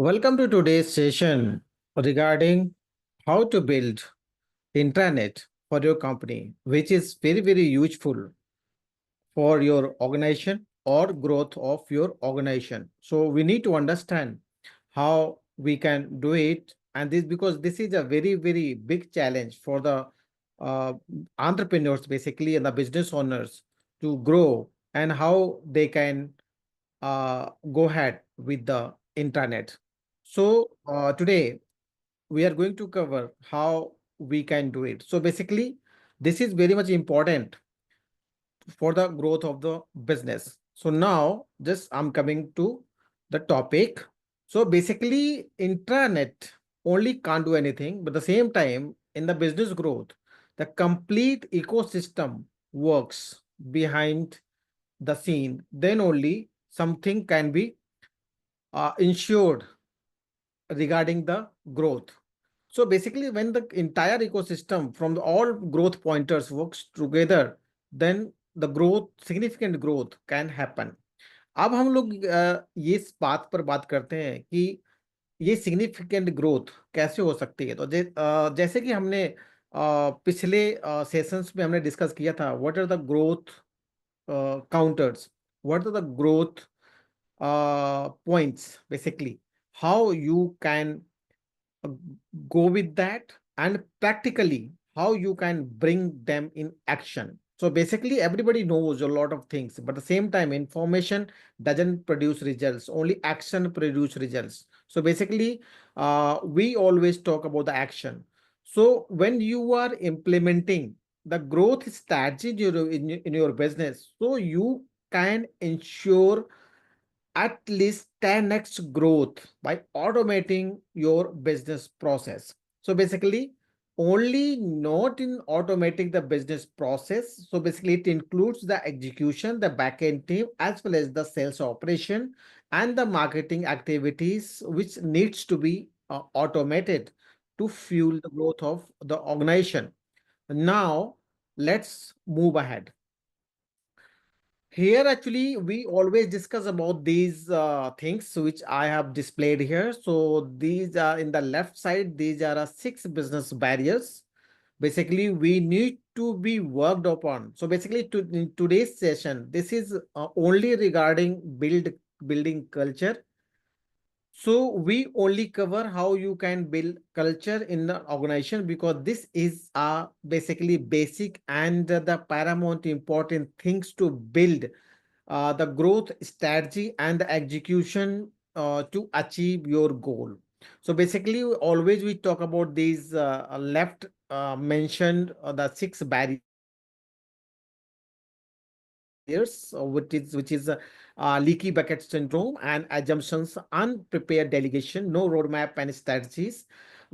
Welcome to today's session regarding how to build intranet for your company, which is very useful for your organization or growth of your organization. So we need to understand how we can do it, and this because this is a very big challenge for the uh, entrepreneurs basically and the business owners to grow and how they can go ahead with the internet. So today we are going to cover how we can do it. So basically, this is very much important for the growth of the business. So now just I'm coming to the topic. So basically, intranet only can't do anything, but at the same time, in the business growth, the complete ecosystem works behind the scene. Then only something can be ensured regarding the growth. So basically, when the entire ecosystem from all growth pointers works together, then the growth, significant growth can happen. अब हम लोग ये इस बात पर बात करते हैं कि ये सिग्निफिकेंट ग्रोथ कैसे हो सकती है। तो जैसे कि हमने पिछले सेशंस में हमने डिस्कस किया था, what are the growth counters, what are the growth points, basically how you can uh, go with that, and practically how you can bring them in action. So basically everybody knows a lot of things, but at the same time information doesn't produce results, only action produce results. So basically we always talk about the action. So when you are implementing the growth strategy in your business, so you can ensure at least 10x growth by automating your business process. So basically, only not in automating the business process. So basically, it includes the execution, the backend team, as well as the sales operation and the marketing activities, which needs to be automated to fuel the growth of the organization. Now, let's move ahead. Here, actually, we always discuss about these things which I have displayed here. So these are in the left side, these are 6 business barriers. Basically, we need to be worked upon. So basically, in today's session, this is only regarding building culture. So we only cover how you can build culture in the organization, because this is basically basic and the paramount important things to build the growth strategy and the execution to achieve your goal. So basically, always we talk about these left mentioned the 6 barriers, which is leaky bucket syndrome and assumptions, unprepared delegation, no roadmap and strategies,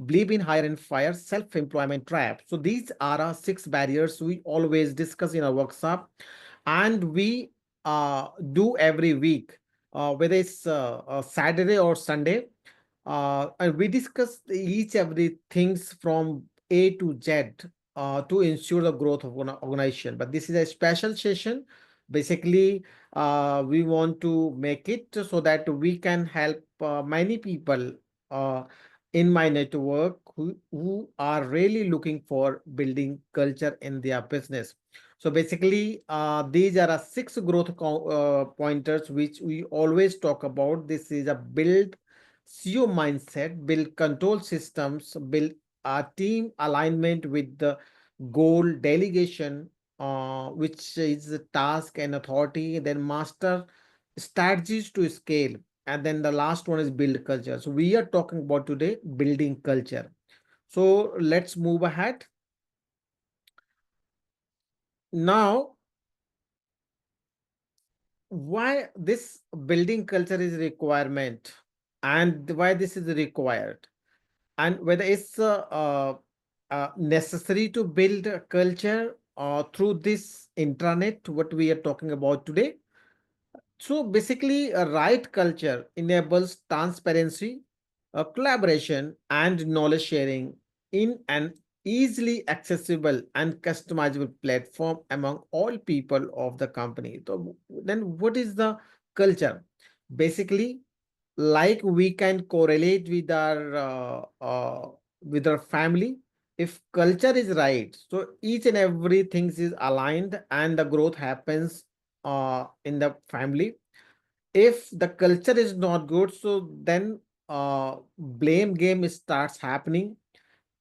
believe in hire and fire, self-employment trap. So these are 6 barriers we always discuss in our workshop, and we do every week, whether it's Saturday or Sunday. And we discuss each every things from A to Z to ensure the growth of an organization. But this is a special session. Basically, we want to make it so that we can help many people uh, in my network who are really looking for building culture in their business. So basically, these are 6 growth pointers which we always talk about. This is a build CEO mindset, build control systems, build a team alignment with the goal, delegation, which is the task and authority, then master strategies to scale. And then the last one is build culture. So we are talking about today building culture. So let's move ahead. Now, why this building culture is a requirement and why this is required, and whether it's necessary to build a culture through this intranet, what we are talking about today. So basically, a right culture enables transparency, collaboration, and knowledge sharing in an easily accessible and customizable platform among all people of the company. So then what is the culture? Basically, like we can correlate with our family. If culture is right, so each and everything is aligned and the growth happens in the family. If the culture is not good, so then blame game starts happening,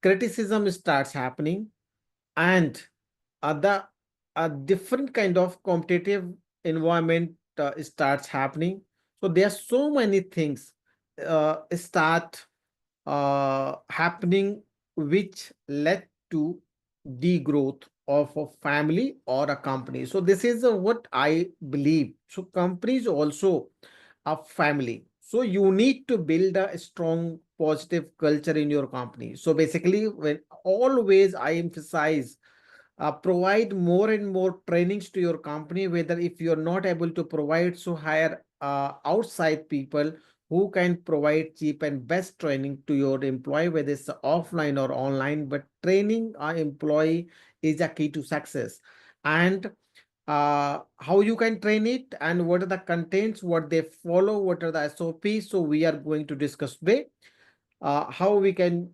criticism starts happening, and the a different kind of competitive environment starts happening. So there are so many things start happening which led to degrowth of a family or a company. So this is what I believe. So companies also a family. So you need to build a strong positive culture in your company. So basically, when always I emphasize provide more and more trainings to your company, whether if you're not able to provide, so hire outside people who can provide cheap and best training to your employee, whether it's offline or online. But training our employee is a key to success. And how you can train it and what are the contents, what they follow, what are the SOPs. So we are going to discuss today how we can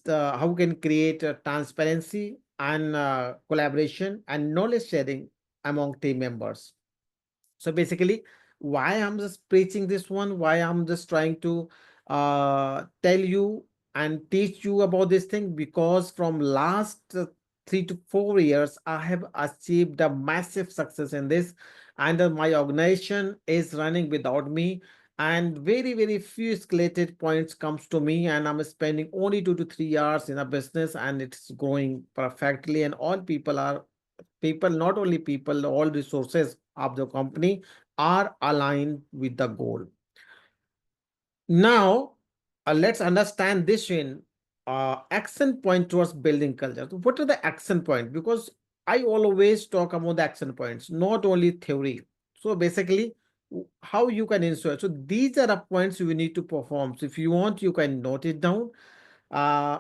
how we can create transparency and collaboration and knowledge sharing among team members. So basically, why I'm just preaching this one, why I'm just trying to tell you and teach you about this thing, because from last 3 to 4 years, I have achieved a massive success in this, and my organization is running without me. And very, very few escalated points comes to me, and I'm spending only 2 to 3 hours in a business, and it's growing perfectly. And all people are people, not only people, all resources of the company are aligned with the goal. Now, let's understand this in action point towards building culture. So what are the action points? Because I always talk about the action points, not only theory. So basically, how you can ensure. So these are the points you need to perform. So if you want, you can note it down.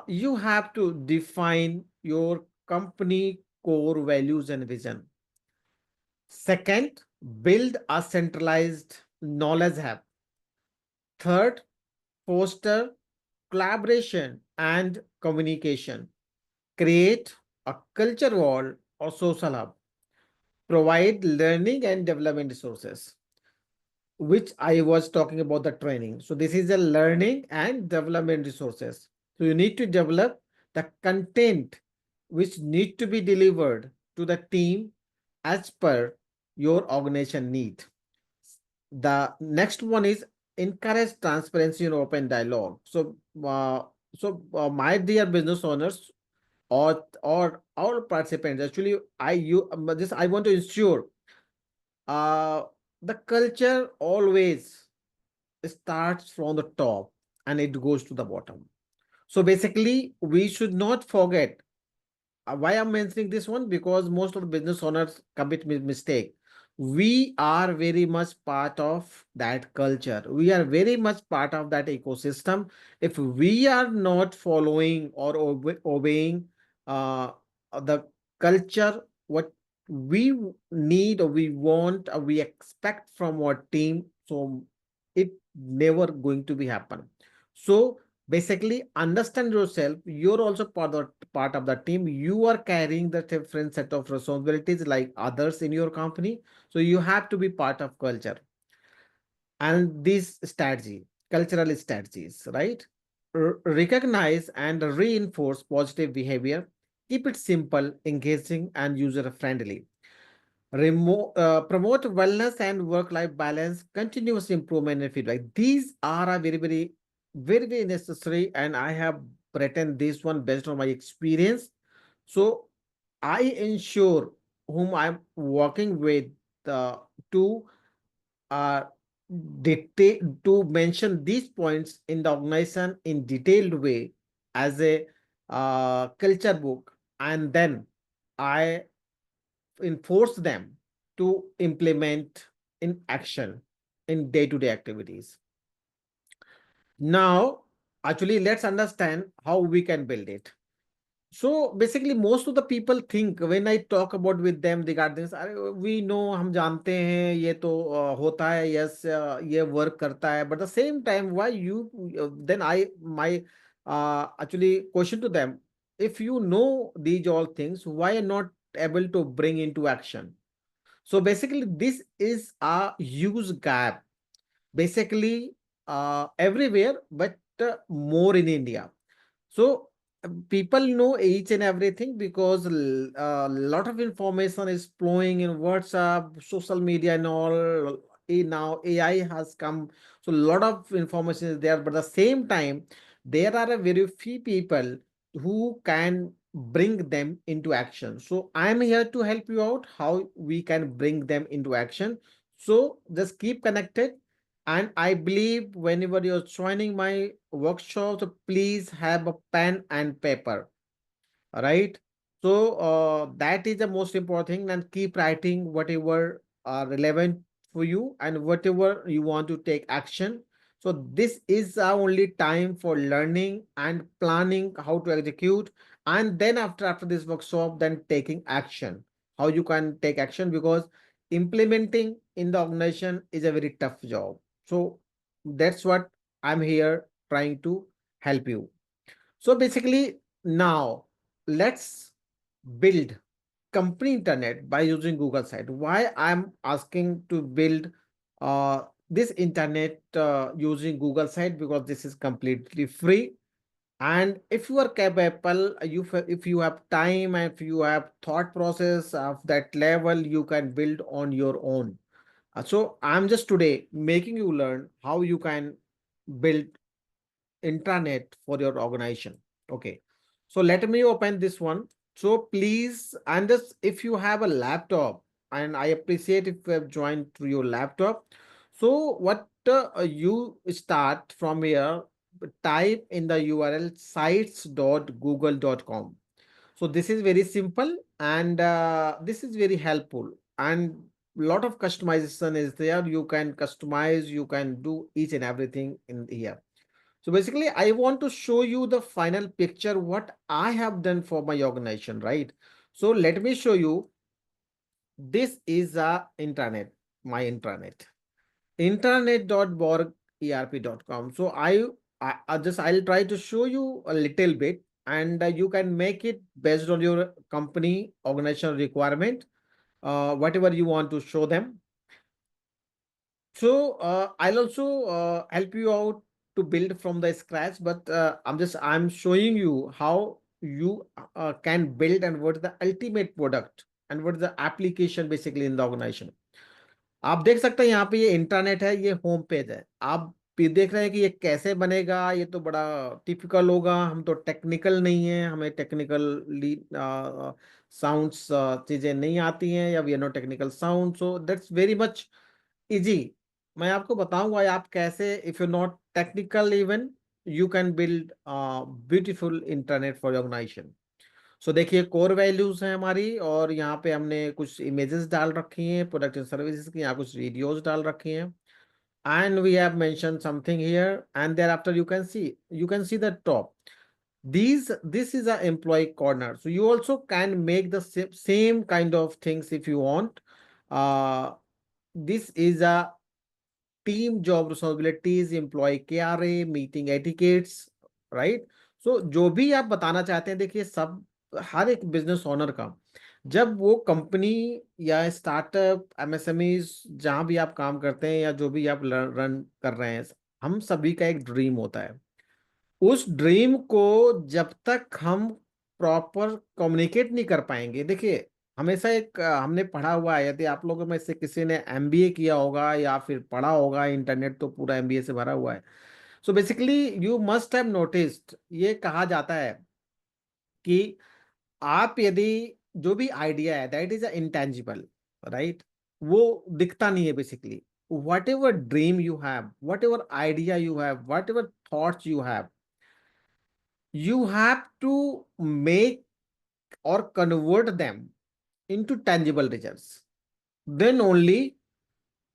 You have to define your company core values and vision. Second, build a centralized knowledge hub. Third, foster collaboration and communication. Create a culture wall or social hub. Provide learning and development resources, which I was talking about the training. So this is a learning and development resources. So you need to develop the content which need to be delivered to the team as per your organization need. The next one is encourage transparency and open dialogue. My dear business owners or all participants, actually, I want to ensure uh, the culture always starts from the top and it goes to the bottom. So basically, we should not forget why I'm mentioning this one, because most of the business owners commit mistake. We are very much part of that culture. We are very much part of that ecosystem. If we are not following or obeying uh, the culture, what we need or we want or we expect from our team, so it never going to be happen. So basically, understand yourself. You're also part of the team. You are carrying the different set of responsibilities like others in your company. So you have to be part of culture and these strategy, cultural strategies, right? Recognize and reinforce positive behavior. Keep it simple, engaging, and user friendly. Promote wellness and work-life balance, continuous improvement and feedback. These are a very, very necessary, and I have written this one based on my experience. So I ensure whom I'm working with to uh, to mention these points in the organization in detailed way as a culture book, and then I enforce them to implement in action in day-to-day activities. Now, actually, let's understand how we can build it. So basically, most of the people think when I talk about with them regarding this, अरे we know, हम जानते हैं ये तो होता है, yes, ये work करता है, but the same time why you then I my actually question to them, if you know these all things, why not able to bring into action? So basically, this is a huge gap basically everywhere, but more in India. So people know each and everything because a lot of information is flowing in WhatsApp, social media, and all. Now AI has come, so a lot of information is there. But at the same time, there are a very few people who can bring them into action. So I'm here to help you out how we can bring them into action. So just keep connected. And I believe whenever you're joining my workshop, so please have a pen and paper, right? So that is the most important thing, and keep writing whatever are relevant for you and whatever you want to take action. So this is our only time for learning and planning how to execute, and then after this workshop, then taking action. How you can take action, because implementing in the organization is a very tough job. So that's what I'm here trying to help you. So basically, now let's build company internet by using Google site. Why I'm asking to build this internet using Google site? Because this is completely free. And if you are capable, if you have time, and if you have thought process of that level, you can build on your own. So I'm just today making you learn how you can build intranet for your organization. Okay, so let me open this one. So please, and this, if you have a laptop, and I appreciate if you have joined through your laptop. So what you start from here, type in the URL sites.google.com. So this is very simple, and this is very helpful, and lot of customization is there. You can customize, you can do each and everything in here. So basically, I want to show you the final picture, what I have done for my organization, right? So let me show you. This is a intranet, my intranet, intranet.borgerp.com. So I'll try to show you a little bit, and you can make it based on your company organizational requirement, whatever you want to show them. So I'll also help you out to build from the scratch, but I'm showing you how you can build, and what is the ultimate product, and what is the application basically in the organization. आप देख सकते हैं यहाँ पे ये internet है, ये home page है। आप भी देख रहे हैं कि ये कैसे बनेगा, ये तो बड़ा टिपिकल होगा। हम तो टेक्निकल नहीं है, हमें टेक्निकली साउंड्स चीजें नहीं आती हैं, या we are not technical sound, so that's very much easy. मैं आपको बताऊंगा आप कैसे, if you not technical even, you can build beautiful internet for organization. So देखिए, कोर वैल्यूज हैं हमारी, और यहाँ पे हमने कुछ इमेजेस डाल रखी हैं प्रोडक्ट एंड सर्विसेज की, यहाँ कुछ वीडियोस डाल रखी हैं, and we have mention something here, and there after you can see the top. This is a employee corner, so you also can make the same kind of things if you want. This is a team job responsibilities, employee KRA, meeting etiquettes, right? So जो भी आप बताना चाहते हैं, देखिए सब, हर एक business owner का, जब वो कंपनी या स्टार्टअप एमएसएमईज जहां भी आप काम करते हैं, या जो भी आप रन कर रहे हैं, हम सभी का एक ड्रीम होता है। उस ड्रीम को जब तक हम प्रॉपर कम्युनिकेट नहीं कर पाएंगे, देखिए हमेशा एक हमने पढ़ा हुआ है, यदि आप लोगों में से किसी ने एमबीए किया होगा या फिर पढ़ा होगा, इंटरनेट तो पूरा एमबीए से भरा हुआ है। So basically you must have noticed, ये कहा जाता है कि आप यदि, जो भी आइडिया है दैट इज इंटेंजिबल, राइट, वो दिखता नहीं है basically. What ever dream you have, what ever idea you have, what ever thoughts you have to make or convert them into tangible results, then only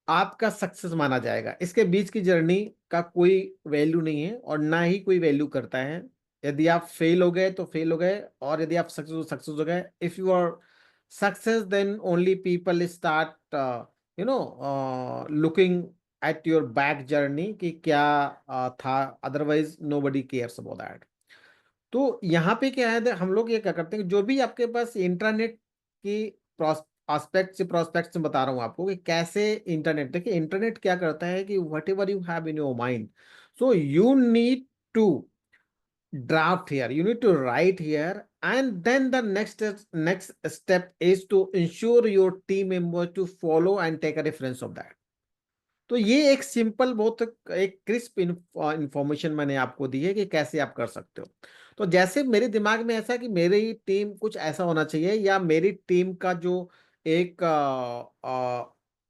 आपका success माना जाएगा। इसके बीच की journey का कोई वैल्यू नहीं है, और ना ही कोई वैल्यू करता है। यदि आप फेल हो गए तो फेल हो गए, और यदि आप सक्सेस हो गए, if you are success then only people start looking at your back journey कि क्या था, otherwise nobody cares about that. तो यहाँ पे क्या है, हम लोग ये क्या करते हैं, जो भी आपके पास इंटरनेट की प्रोस्पेक्ट से बता रहा हूँ आपको कि कैसे इंटरनेट, देखिए इंटरनेट क्या करता है कि whatever you have in your mind, so you need to draft here, you need to write here, and then the next step is to ensure your team member to follow and take a reference of that। तो ये एक simple, बहुत एक crisp information मैंने आपको दी है कि कैसे आप कर सकते हो। तो जैसे मेरे दिमाग में ऐसा कि मेरी टीम कुछ ऐसा होना चाहिए, या मेरी टीम का जो एक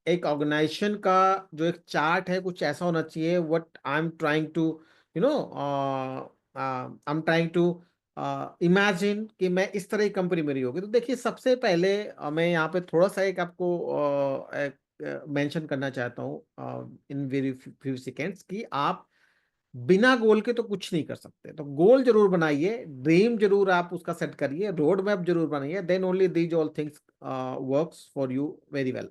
एक ऑर्गेनाइजेशन का जो एक चार्ट है कुछ ऐसा होना चाहिए, what I am trying to you know I am trying to imagine कि मैं इस तरह की कंपनी मेरी होगी। तो देखिए सबसे पहले मैं यहाँ पे थोड़ा सा एक आपको मेंशन करना चाहता हूँ इन वेरी फ्यू सेकेंड्स कि आप बिना गोल के तो कुछ नहीं कर सकते। तो गोल जरूर बनाइए, ड्रीम जरूर आप उसका सेट करिए, रोड मैप जरूर बनाइए, then only these all things works for you very well.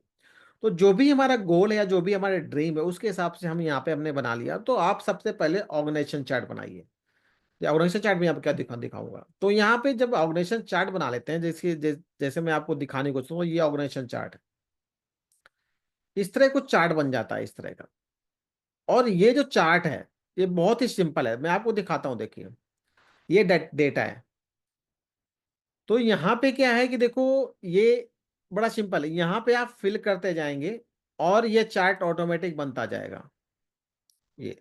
तो जो भी हमारा गोल है या जो भी हमारे ड्रीम है उसके हिसाब से हम यहाँ पे हमने बना लिया। तो आप सबसे पहले ऑर्गेनाइजेशन चार्ट बनाइए। ऑर्गेनाइजेशन चार्ट में यहाँ पे क्या दिखाऊंगा, तो यहाँ पे जब ऑर्गेनाइजेशन चार्ट बना लेते हैं, जैसे मैं आपको दिखाने को चाहूँ, ये ऑर्गेनाइजेशन चार्ट है, इस तरह कुछ चार्ट बन जाता है इस तरह का। और ये जो चार्ट है ये बहुत ही सिंपल है, मैं आपको दिखाता हूँ, देखिए ये डेटा है। तो यहाँ पे क्या है कि देखो ये बड़ा सिंपल है, यहाँ पे आप फिल करते जाएंगे और ये चार्ट ऑटोमेटिक बनता जाएगा। ये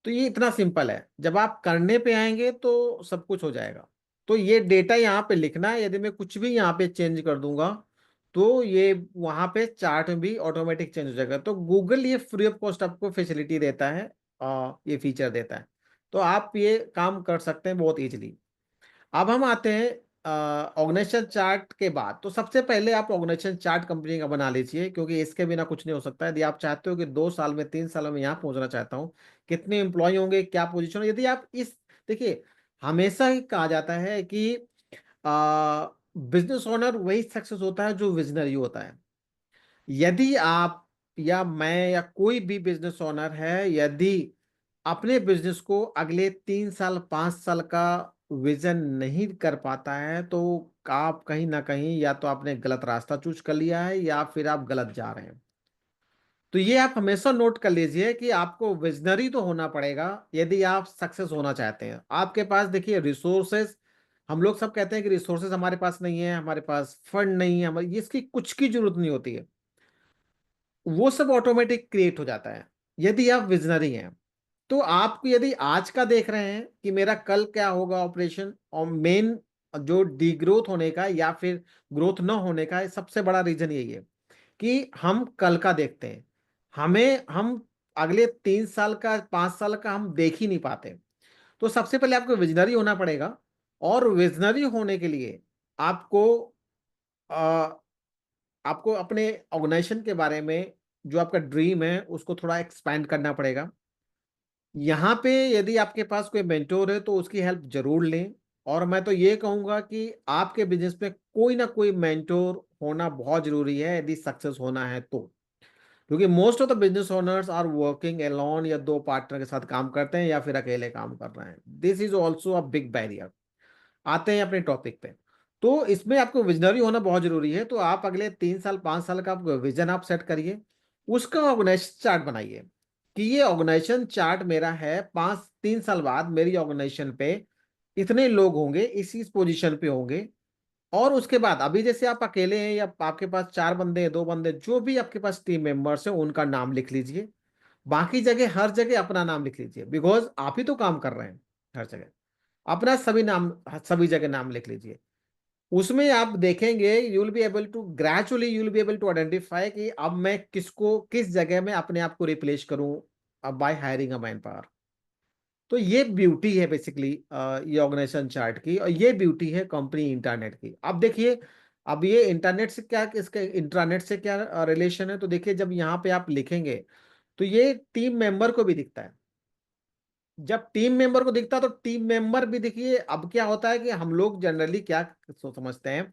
तो ये इतना सिंपल है, जब आप करने पे आएंगे तो सब कुछ हो जाएगा। तो ये डेटा यहाँ पे लिखना है, यदि मैं कुछ भी यहाँ पे चेंज कर दूंगा तो ये वहां पे चार्ट में भी ऑटोमेटिक चेंज हो जाएगा। तो गूगल ये फ्री ऑफ कॉस्ट आपको फैसिलिटी देता है, ये फीचर देता है। तो आप ये काम कर सकते हैं बहुत इजीली। अब हम आते हैं ऑर्गेनाइजेशन चार्ट के बाद। तो सबसे पहले आप ऑर्गेनाइजेशन चार्ट कंपनी का बना लीजिए, क्योंकि इसके बिना कुछ नहीं हो सकता। यदि आप चाहते हो कि 2 साल में 3 साल में यहाँ पहुंचना चाहता हूँ, कितने एम्प्लॉय होंगे, क्या पोजीशन, यदि आप इस, देखिए हमेशा ही कहा जाता है कि बिजनेस ओनर वही सक्सेस होता है जो विजनरी होता है। यदि आप या मैं या कोई भी बिजनेस ओनर है, यदि अपने बिजनेस को अगले 3 साल 5 साल का विजन नहीं कर पाता है, तो आप कहीं ना कहीं या तो आपने गलत रास्ता चूज कर लिया है या फिर आप गलत जा रहे हैं। तो ये आप हमेशा नोट कर लीजिए कि आपको विजनरी तो होना पड़ेगा यदि आप सक्सेस होना चाहते हैं। आपके पास देखिए रिसोर्सेस, हम लोग सब कहते हैं कि रिसोर्सेस हमारे पास नहीं है, हमारे पास फंड नहीं है, हमारी इसकी कुछ की जरूरत नहीं होती है, वो सब ऑटोमेटिक क्रिएट हो जाता है यदि आप विजनरी हैं। तो आप यदि आज का देख रहे हैं कि मेरा कल क्या होगा ऑपरेशन, और मेन जो डीग्रोथ होने का या फिर ग्रोथ न होने का सबसे बड़ा रीजन यही है कि हम कल का देखते हैं, हम अगले 3 साल का 5 साल का हम देख ही नहीं पाते। तो सबसे पहले आपको विजनरी होना पड़ेगा, और विजनरी होने के लिए आपको आपको अपने ऑर्गेनाइजेशन के बारे में जो आपका ड्रीम है उसको थोड़ा एक्सपैंड करना पड़ेगा। यहाँ पे यदि आपके पास कोई मेंटोर है तो उसकी हेल्प जरूर लें। और मैं तो ये कहूंगा कि आपके बिजनेस में कोई ना कोई मेंटोर होना बहुत जरूरी है यदि सक्सेस होना है तो। क्योंकि most of the business owners are working alone, या दो पार्टनर के साथ काम करते हैं या फिर अकेले काम कर रहे हैं। This is also a big barrier. आते हैं अपने टॉपिक पे। तो इसमें आपको विजनरी होना बहुत जरूरी है। तो आप अगले 3 साल 5 साल का विजन आप सेट करिए, उसका ऑर्गेनाइजेशन चार्ट बनाइए कि ये ऑर्गेनाइजेशन चार्ट मेरा है, 3 साल बाद मेरी ऑर्गेनाइजेशन पे इतने लोग होंगे, इस पोजीशन पे होंगे। और उसके बाद अभी जैसे आप अकेले हैं या आपके पास 4 बंदे हैं, 2 बंदे, जो भी आपके पास टीम मेंबर्स हैं उनका नाम लिख लीजिए। बाकी जगह हर जगह अपना नाम लिख लीजिए, बिकॉज आप ही तो काम कर रहे हैं हर जगह। अपना सभी नाम, सभी जगह नाम लिख लीजिए। उसमें आप देखेंगे you will be able to gradually you will be able to identify कि अब मैं किसको किस जगह में अपने आप को रिप्लेस करूं, अब by hiring a man power. तो ये ब्यूटी है बेसिकली ये ऑर्गेनाइजेशन चार्ट की, और ये ब्यूटी है कंपनी इंटरनेट की। अब देखिए, अब ये इंटरनेट से क्या, इसके इंटरनेट से क्या रिलेशन है, तो देखिए जब यहाँ पे आप लिखेंगे तो ये टीम मेंबर को भी दिखता है। जब टीम मेंबर को दिखता है तो टीम मेंबर भी, देखिए अब क्या होता है कि हम लोग जनरली क्या समझते हैं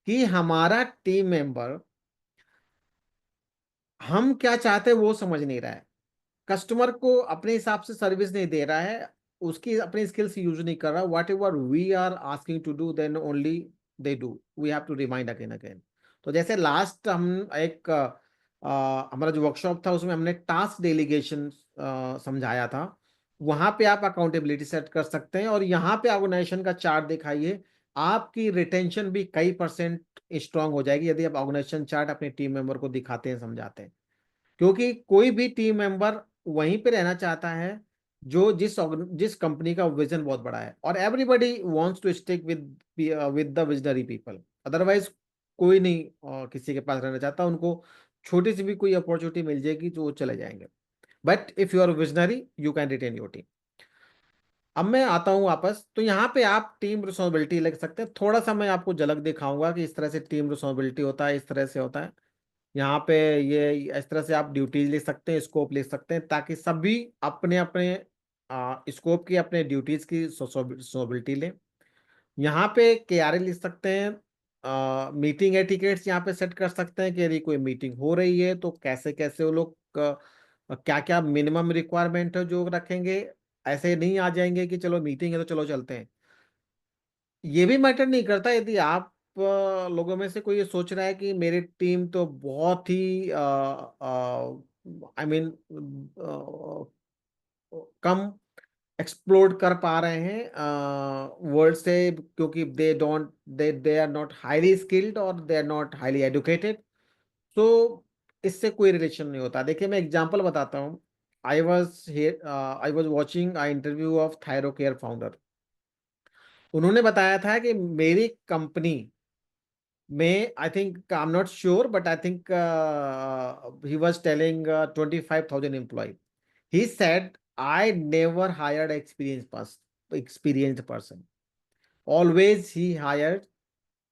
कि हमारा टीम मेंबर हम क्या चाहते हैं वो समझ नहीं रहा है, कस्टमर को अपने हिसाब से सर्विस नहीं दे रहा है, उसकी अपनी स्किल्स यूज नहीं कर रहा, whatever we are asking to do then only they do, we have to remind again again. तो जैसे लास्ट हम एक हमारा जो वर्कशॉप था उसमें हमने टास्क डेलीगेशन समझाया था, वहां पे आप अकाउंटेबिलिटी सेट कर सकते हैं और यहाँ पे ऑर्गेनाइजेशन का चार्ट दिखाइए, आपकी रिटेंशन भी कई परसेंट स्ट्रांग हो जाएगी यदि आप ऑर्गेनाइजेशन चार्ट अपने टीम मेंबर को दिखाते हैं, समझाते हैं। क्योंकि कोई भी टीम मेंबर वहीं पे रहना चाहता है जो जिस कंपनी का विजन बहुत बड़ा है, और everybody wants to stick with the visionary people, otherwise कोई नहीं किसी के पास रहना चाहता, उनको छोटी सी भी कोई अपॉर्चुनिटी मिल जाएगी तो वो चले जाएंगे। But if you are visionary you can retain your team. अब मैं आता हूं वापस, तो यहाँ पे आप टीम रिस्पॉन्सिबिलिटी लिख सकते हैं, थोड़ा सा मैं आपको झलक दिखाऊंगा कि इस तरह से टीम रिस्पॉन्सिबिलिटी होता है, इस तरह से होता है। यहाँ पे ये इस तरह से आप ड्यूटीज लिख सकते हैं, स्कोप लिख सकते हैं, ताकि सभी अपने अपने स्कोप की, अपने ड्यूटीज की रिस्पॉन्सिबिलिटी लें। यहाँ पे केआरए लिख सकते हैं, मीटिंग एटिकेट्स यहाँ पे सेट कर सकते हैं कि यदि कोई मीटिंग हो रही है तो कैसे कैसे वो लोग क्या क्या मिनिमम रिक्वायरमेंट है जो रखेंगे, ऐसे नहीं आ जाएंगे कि चलो मीटिंग है तो चलो चलते हैं। ये भी मैटर नहीं करता यदि आप लोगों में से कोई ये सोच रहा है कि मेरी टीम तो बहुत ही आई मीन कम एक्सप्लोर कर पा रहे हैं वर्ल्ड से, क्योंकि they are not highly skilled और they are not highly educated, तो इससे कोई रिलेशन नहीं होता। देखिए मैं एग्जांपल बताता हूँ। I was watching I interview of Thyrocare founder. उन्होंने बताया था कि मेरी कंपनी में, I think I am not sure but I think he was telling 25,000 employee. He said I never hired experienced person, always he hired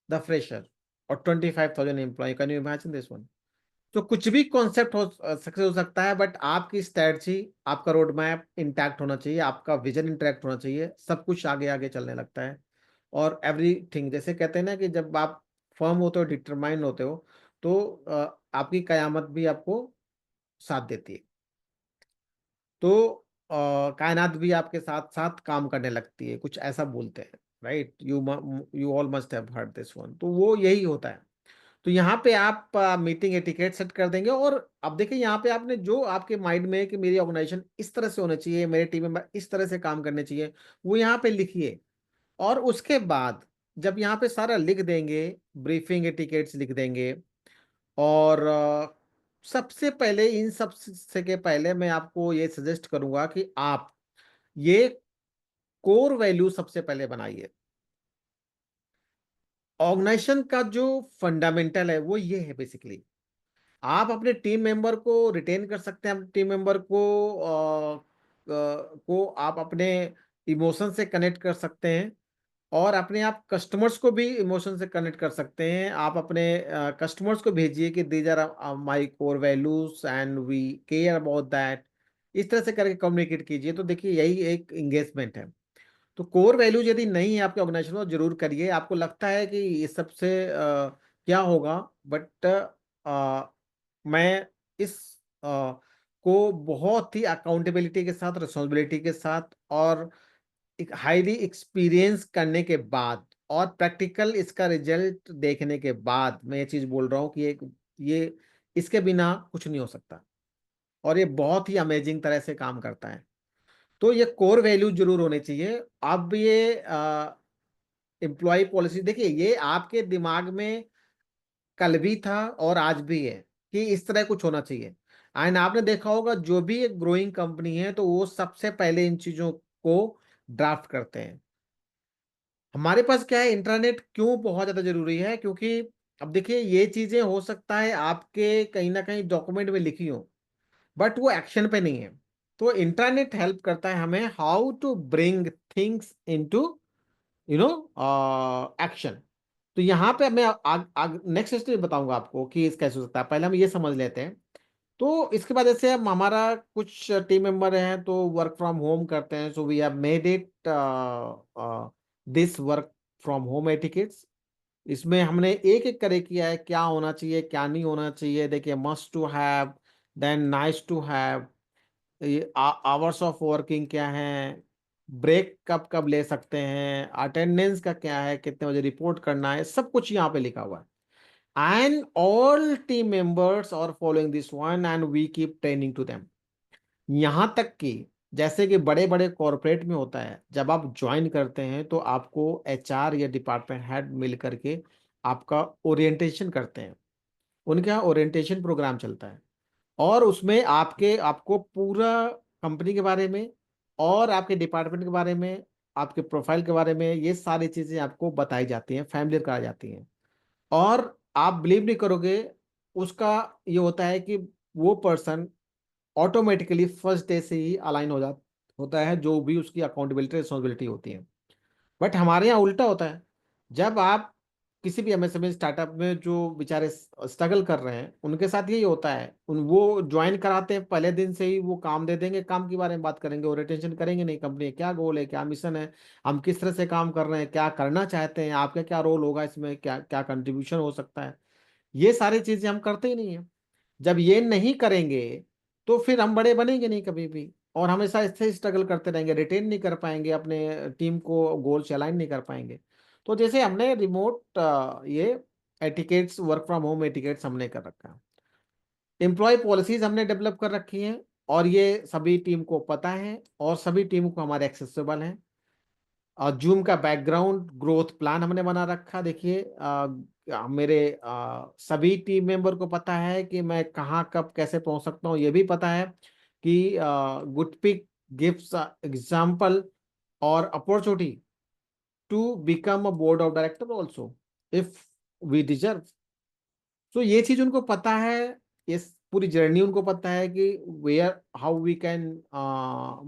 the fresher, और 25,000 employee, can you imagine this one. तो कुछ भी concept हो success हो सकता है, but आपकी strategy, आपका रोड मैप इंटैक्ट होना चाहिए, आपका विजन इंटैक्ट होना चाहिए, सब कुछ आगे आगे चलने लगता है। और एवरीथिंग, जैसे कहते हैं ना कि जब आप फर्म होते हो, डिटरमाइन होते हो, तो आपकी कयामत भी आपको साथ देती है। तो कायनात भी आपके साथ साथ काम करने लगती है, कुछ ऐसा बोलते हैं, right? You all must have heard this one. तो वो यही होता है। तो यहाँ पे आप मीटिंग एटिकेट सेट कर देंगे, और अब देखिए यहाँ पे आपने जो आपके माइंड में है कि मेरी ऑर्गेनाइजेशन इस तरह से होना चाहिए, मेरे टीम मेंबर इस तरह से काम करने चाहिए, वो यहाँ पे लिखिए। और उसके बाद जब यहाँ पे सारा लिख देंगे, ब्रीफिंग एटिकेट्स लिख देंगे, और सबसे पहले इन सब से के पहले मैं आपको ये सजेस्ट करूंगा कि आप ये कोर वैल्यू सबसे पहले बनाइए। ऑर्गेनाइजेशन का जो फंडामेंटल है वो ये है बेसिकली, आप अपने टीम मेंबर को रिटेन कर सकते हैं, अपने टीम मेंबर को आप अपने इमोशन से कनेक्ट कर सकते हैं, और अपने आप कस्टमर्स को भी इमोशन से कनेक्ट कर सकते हैं। आप अपने कस्टमर्स को भेजिए कि these are my core values and we care about that, इस तरह से करके कम्युनिकेट कीजिए। तो देखिए यही एक एंगेजमेंट है। तो कोर वैल्यूज यदि नहीं है आपके ऑर्गेनाइजेशन में, तो जरूर करिए। आपको लगता है कि ये सबसे क्या होगा, बट मैं इस को बहुत ही अकाउंटेबिलिटी के साथ, रिस्पॉन्सिबिलिटी के साथ, और एक हाईली एक्सपीरियंस करने के बाद, और प्रैक्टिकल इसका रिजल्ट देखने के बाद मैं ये चीज बोल रहा हूँ कि ये इसके बिना कुछ नहीं हो सकता, और ये बहुत ही अमेजिंग तरह से काम करता है। तो ये कोर वैल्यू जरूर होने चाहिए। अब ये एम्प्लॉय पॉलिसी, देखिए ये आपके दिमाग में कल भी था और आज भी है कि इस तरह कुछ होना चाहिए। एंड आपने देखा होगा जो भी एक ग्रोइंग कंपनी है तो वो सबसे पहले इन चीजों को ड्राफ्ट करते हैं। हमारे पास क्या है, इंटरनेट क्यों बहुत ज्यादा जरूरी है, क्योंकि अब देखिए ये चीजें हो सकता है आपके कहीं ना कहीं डॉक्यूमेंट में लिखी हो, बट वो एक्शन पे नहीं है। तो इंटरनेट हेल्प करता है हमें how to bring things into you know action. तो यहाँ पे मैं नेक्स्ट स्टेज बताऊंगा आपको कि इस कैसे हो सकता है। पहले हम ये समझ लेते हैं तो इसके बाद जैसे अब हमारा कुछ टीम मेंबर हैं तो वर्क फ्रॉम होम करते हैं, so we have made it this work from home etiquettes. इसमें हमने एक एक करे किया है, क्या होना चाहिए क्या नहीं होना चाहिए। देखिए, must to have, then nice to have, ये आवर्स ऑफ वर्किंग क्या है, ब्रेक कब कब ले सकते हैं, अटेंडेंस का क्या है, कितने बजे रिपोर्ट करना है, सब कुछ यहाँ पे लिखा हुआ है। And all team members are following this one and we keep training to them. यहाँ तक कि जैसे कि बड़े बड़े कॉरपोरेट में होता है, जब आप ज्वाइन करते हैं तो आपको एचआर या डिपार्टमेंट हेड मिल करके आपका ओरिएंटेशन करते हैं। उनके यहाँ ओरिएंटेशन प्रोग्राम चलता है और उसमें आपको पूरा कंपनी के बारे में और आपके डिपार्टमेंट के बारे में, आपके प्रोफाइल के बारे में, ये सारी चीजें आपको बताई जाती हैं, फैमिलियर कराई जाती हैं। और आप बिलीव नहीं करोगे, उसका ये होता है कि वो पर्सन ऑटोमेटिकली फर्स्ट डे से ही अलाइन हो जाता होता है, जो भी उसकी अकाउंटेबिलिटी रिस्पॉन्सिबिलिटी होती है। बट हमारे यहाँ उल्टा होता है। जब आप किसी भी एमएसएमई स्टार्टअप में जो बेचारे स्ट्रगल कर रहे हैं, उनके साथ यही होता है। उन वो ज्वाइन कराते हैं, पहले दिन से ही वो काम दे देंगे, काम के बारे में बात करेंगे और रिटेंशन करेंगे नहीं, कंपनी क्या गोल है, क्या मिशन है, हम किस तरह से काम कर रहे हैं, क्या करना चाहते हैं, आपका क्या रोल होगा इसमें, क्या क्या कंट्रीब्यूशन हो सकता है। ये सारी चीजें हम करते ही नहीं है। जब ये नहीं करेंगे तो फिर हम बड़े बनेंगे नहीं कभी भी, और हमेशा इससे स्ट्रगल करते रहेंगे, रिटेन नहीं कर पाएंगे, अपने टीम को गोल से अलाइन नहीं कर पाएंगे। तो जैसे हमने रिमोट ये etiquettes, work from home etiquettes हमने कर रखा है, एम्प्लॉय पॉलिसीज हमने डेवलप कर रखी हैं, और ये सभी टीम को पता है और सभी टीम को हमारे एक्सेसिबल है। और जूम का बैकग्राउंड ग्रोथ प्लान हमने बना रखा। देखिए, मेरे सभी टीम मेंबर को पता है कि मैं कहाँ कब कैसे पहुंच सकता हूँ। ये भी पता है कि गुडपिक गिव्स एग्जाम्पल और opportunity to become a board of director also if we deserve. तो ये चीज उनको पता है, ये पूरी जर्नी उनको पता है कि where how we can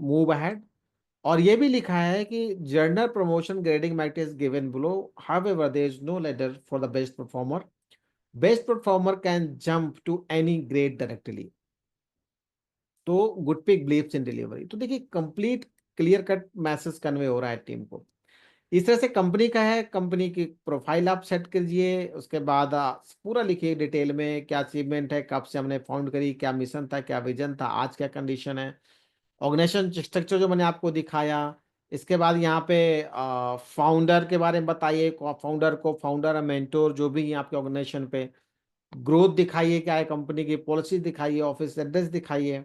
move ahead. और ये भी लिखा है कि general promotion grading mat is given below, however there is no letter for the best performer, best performer can jump to any grade directly. तो गुडपिक बिलीव्स इन डिलीवरी। तो देखिए, complete clear cut message convey हो रहा है team को। इस तरह से कंपनी का है, कंपनी की प्रोफाइल आप सेट कीजिए, उसके बाद पूरा लिखिए डिटेल में, क्या अचीवमेंट है, कब से हमने फाउंड करी, क्या मिशन था, क्या विजन था, आज क्या कंडीशन है, ऑर्गेनाइजेशन स्ट्रक्चर जो मैंने आपको दिखाया। इसके बाद यहाँ पे फाउंडर के बारे में बताइए, फाउंडर को फाउंडर और मेंटोर जो भी है आपके ऑर्गेनाइजेशन पे, ग्रोथ दिखाइए, क्या है कंपनी की पॉलिसी दिखाइए, ऑफिस एड्रेस दिखाइए,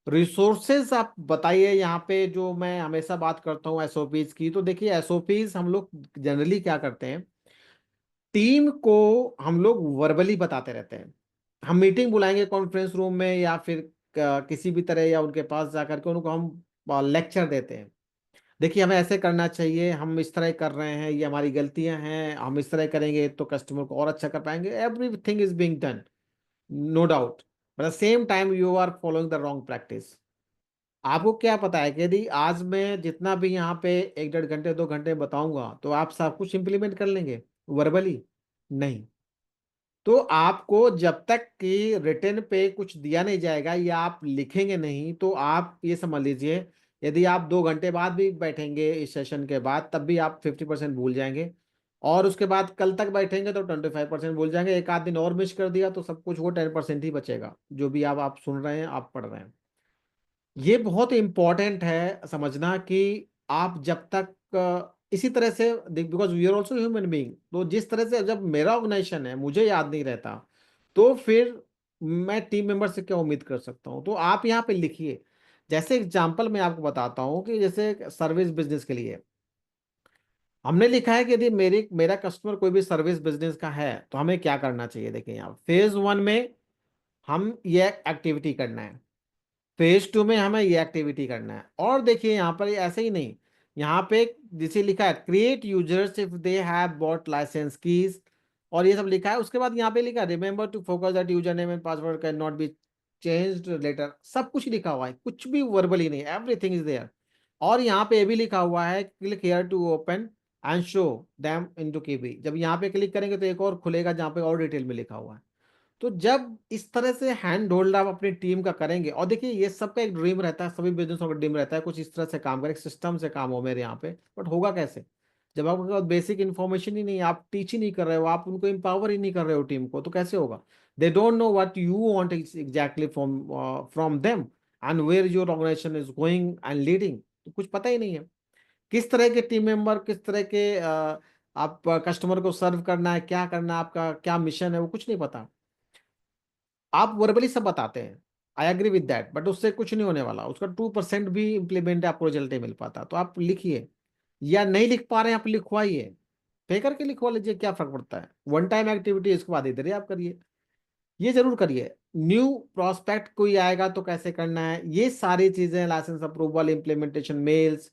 रिसोर्सेज आप बताइए। यहाँ पे जो मैं हमेशा बात करता हूँ एसओपीज की, तो देखिए एसओपीज हम लोग जनरली क्या करते हैं, टीम को हम लोग वर्बली बताते रहते हैं। हम मीटिंग बुलाएंगे कॉन्फ्रेंस रूम में या फिर किसी भी तरह, या उनके पास जाकर के उनको हम लेक्चर देते हैं। देखिए, हमें ऐसे करना चाहिए, हम इस तरह कर रहे हैं, ये हमारी गलतियां हैं, हम इस तरह करेंगे तो कस्टमर को और अच्छा कर पाएंगे, everything is being done, no doubt. But same time you are following the wrong practice. आपको क्या पता है कि यदि आज मैं जितना भी यहाँ पे 1 1.5 घंटे 2 घंटे बताऊंगा तो आप सब कुछ इंप्लीमेंट कर लेंगे वर्बली? नहीं। तो आपको जब तक कि रिटर्न पे कुछ दिया नहीं जाएगा या आप लिखेंगे नहीं, तो आप ये समझ लीजिए, यदि आप 2 घंटे बाद भी बैठेंगे इस सेशन के बाद, तब भी आप 50% भूल जाएंगे। और उसके बाद कल तक बैठेंगे तो 25% भूल जाएंगे। एक आध दिन और मिस कर दिया तो सब कुछ वो 10% ही बचेगा, जो भी आप सुन रहे हैं, आप पढ़ रहे हैं। ये बहुत इंपॉर्टेंट है समझना कि आप जब तक इसी तरह से, because we are also human being, तो जिस तरह से जब मेरा ऑर्गेनाइजेशन है मुझे याद नहीं रहता, तो फिर मैं टीम मेंबर से क्या उम्मीद कर सकता हूँ। तो आप यहाँ पे लिखिए। जैसे एग्जांपल मैं आपको बताता हूँ कि जैसे सर्विस बिजनेस के लिए हमने लिखा है कि यदि मेरा कस्टमर कोई भी सर्विस बिजनेस का है तो हमें क्या करना चाहिए। देखिए, यहाँ फेज 1 में हम ये एक्टिविटी करना है, फेज 2 में हमें ये एक्टिविटी करना है। और देखिए, यहाँ पर ऐसे ही नहीं, यहाँ पे जिसे लिखा है create users if they have bought licence keys, और ये सब लिखा है। उसके बाद यहाँ पे लिखा है remember to focus that user name and password cannot be changed later. सब कुछ लिखा हुआ है, कुछ भी वर्बली नहीं, एवरीथिंग इज देयर। और यहाँ पे ये भी लिखा हुआ है click here to open and show them into KB. जब यहाँ पे क्लिक करेंगे तो एक और खुलेगा जहाँ पे और डिटेल में लिखा हुआ है। तो जब इस तरह से हैंड होल्ड आप अपनी टीम का करेंगे, और देखिए ये सबका एक ड्रीम रहता है, सभी बिजनेसों का ड्रीम रहता है कुछ इस तरह से काम करें, सिस्टम से काम हो मेरे यहाँ पे, बट होगा कैसे जब आपके पास बेसिक इन्फॉर्मेशन ही नहीं है, आप टीच ही नहीं कर रहे हो, आप उनको एम्पावर ही नहीं कर रहे हो टीम को, तो कैसे होगा? They don't know what you want exactly from from them and where your organisation is going and leading, तो कुछ पता ही नहीं है किस तरह के टीम मेंबर, किस तरह के आप कस्टमर को सर्व करना है, क्या करना है, आपका क्या मिशन है, वो कुछ नहीं पता। आप वर्बली सब बताते हैं, I agree with that, but उससे कुछ नहीं होने वाला, उसका 2% भी इम्प्लीमेंट आपको रिजल्ट नहीं मिल पाता। तो आप लिखिए, या नहीं लिख पा रहे हैं आप लिखवाइए, पे करके लिखवा लीजिए, क्या फर्क पड़ता है, वन टाइम एक्टिविटी, इसके बाद इधर ही आप करिए। ये जरूर करिए, न्यू प्रोस्पेक्ट कोई आएगा तो कैसे करना है, ये सारी चीजें, licence approval, implementation mails,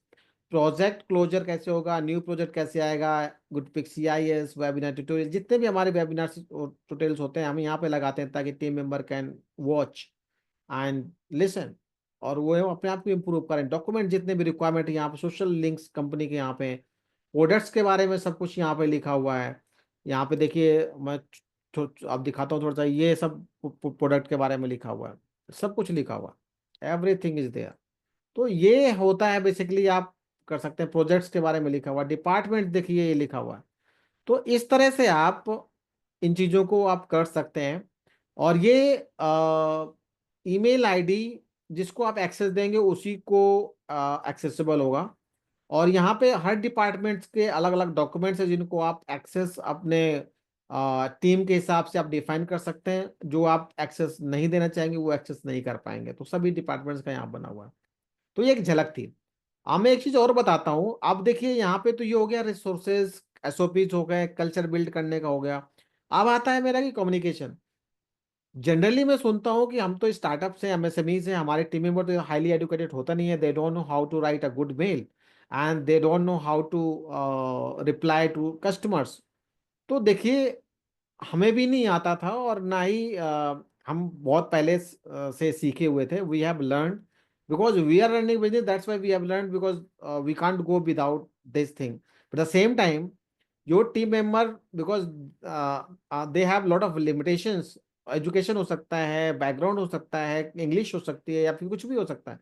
project closure कैसे होगा, न्यू प्रोजेक्ट कैसे आएगा, गुडपिक CIS, वेबिनार ट्यूटोरियल, जितने भी हमारे वेबिनार ट्यूटोरियल्स होते हैं हम यहाँ पे लगाते हैं ताकि team member can watch and listen, और वो अपने आप को इम्प्रूव करें। डॉक्यूमेंट जितने भी रिक्वायरमेंट यहाँ पे, सोशल लिंक्स कंपनी के यहाँ पे, प्रोडक्ट्स के बारे में सब कुछ यहाँ पे लिखा हुआ है। यहाँ पे देखिए मैं अब दिखाता हूँ थोड़ा सा, ये सब प्रोडक्ट के बारे में लिखा हुआ है, सब कुछ लिखा हुआ है, एवरीथिंग इज देयर। तो ये होता है बेसिकली, आप कर सकते हैं, प्रोजेक्ट्स के बारे में लिखा हुआ, डिपार्टमेंट देखिए ये लिखा हुआ है। तो इस तरह से आप इन चीजों को आप कर सकते हैं। और ये ईमेल आईडी जिसको आप एक्सेस देंगे उसी को एक्सेसिबल होगा। और यहाँ पे हर डिपार्टमेंट्स के अलग अलग डॉक्यूमेंट्स हैं जिनको आप एक्सेस अपने टीम के हिसाब से आप डिफाइन कर सकते हैं, जो आप एक्सेस नहीं देना चाहेंगे वो एक्सेस नहीं कर पाएंगे, तो सभी डिपार्टमेंट्स का यहाँ बना हुआ है। तो ये एक झलक थी। अब मैं एक चीज और बताता हूँ, अब देखिए यहाँ पे तो ये हो गया रिसोर्सेज, SOPs हो गए, कल्चर बिल्ड करने का हो गया। अब आता है मेरा कि कम्युनिकेशन। जनरली मैं सुनता हूँ कि हम तो स्टार्टअप से, MSME से, हमारे टीम मेंबर तो हाईली एजुकेटेड होता नहीं है, they don't know how to write a good mail and they don't know how to reply to customers. तो देखिए हमें भी नहीं आता था, और ना ही हम बहुत पहले से सीखे हुए थे, we have learn because we are running business, that's why we have learn, because we can't go without this thing. But the same time your team member, because they have lot of limitations, education हो सकता है, background हो सकता है, English हो सकती है, या फिर कुछ भी हो सकता है,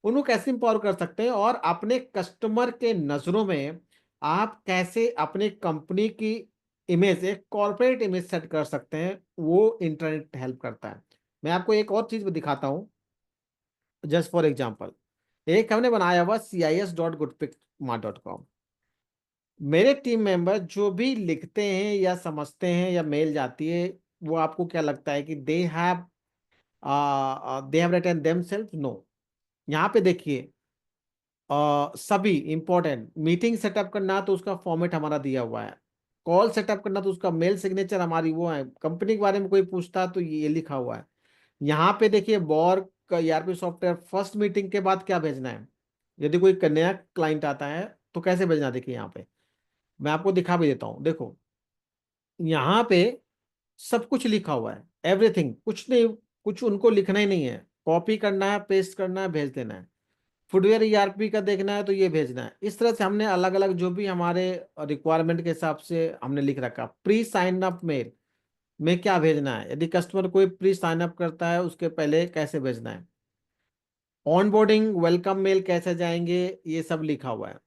उनको कैसे इंपावर कर सकते हैं, और अपने कस्टमर के नजरों में आप कैसे अपनी कंपनी की इमेज, एक कॉर्पोरेट इमेज सेट कर सकते हैं, वो इंटरनेट हेल्प करता है। मैं आपको एक और चीज भी दिखाता हूं, जस्ट फॉर एग्जांपल। एक हमने बनाया हुआ cis.goodpic.com। मेरे टीम मेंबर जो भी लिखते हैं या समझते हैं या मेल जाती है, वो आपको क्या लगता है कि they have written themselves? No. यहाँ पे देखिए, सभी इंपॉर्टेंट मीटिंग सेटअप करना तो उसका फॉर्मेट हमारा दिया हुआ है, कॉल सेटअप करना तो उसका मेल सिग्नेचर हमारी वो है, कंपनी के बारे में कोई पूछता तो ये लिखा हुआ है। यहाँ पे देखिए बॉर्ग का ERP सॉफ्टवेयर, फर्स्ट मीटिंग के बाद क्या भेजना है, यदि कोई नया क्लाइंट आता है तो कैसे भेजना है, देखिए यहाँ पे मैं आपको दिखा भी देता हूँ, देखो यहाँ पे सब कुछ लिखा हुआ है, एवरीथिंग, कुछ नहीं, कुछ उनको लिखना ही नहीं है, कॉपी करना है, पेस्ट करना है, भेज देना है। फुटवेयर ERP का देखना है तो ये भेजना है। इस तरह से हमने अलग अलग जो भी हमारे रिक्वायरमेंट के हिसाब से हमने लिख रखा। प्री साइन अप मेल में क्या भेजना है, यदि कस्टमर कोई प्री साइन अप करता है उसके पहले कैसे भेजना है, ऑनबोर्डिंग वेलकम मेल कैसे जाएंगे, ये सब लिखा हुआ है।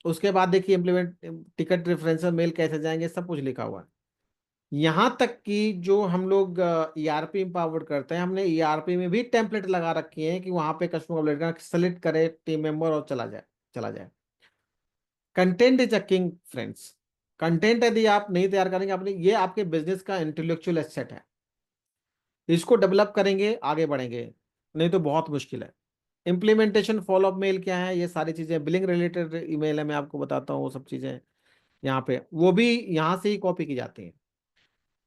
उसके बाद देखिए इम्प्लीमेंट टिकट रेफरेंसर मेल कैसे जाएंगे, सब कुछ लिखा हुआ है। यहाँ तक कि जो हम लोग ERP इम्पावर्ड करते हैं, हमने ERP में भी टेम्पलेट लगा रखी है कि वहां पे कस्टमर का सेलेक्ट करे टीम मेंबर और चला जाए। Content is a king friends. Content यदि आप नहीं तैयार करेंगे, अपने ये आपके बिजनेस का इंटेलेक्चुअल एसेट है, इसको डेवलप करेंगे आगे बढ़ेंगे, नहीं तो बहुत मुश्किल है। इम्प्लीमेंटेशन फॉलोअप मेल क्या है, ये सारी चीजें, बिलिंग रिलेटेड ईमेल है, मैं आपको बताता हूँ वो सब चीजें यहाँ पे, वो भी यहाँ से ही कॉपी की जाती हैं।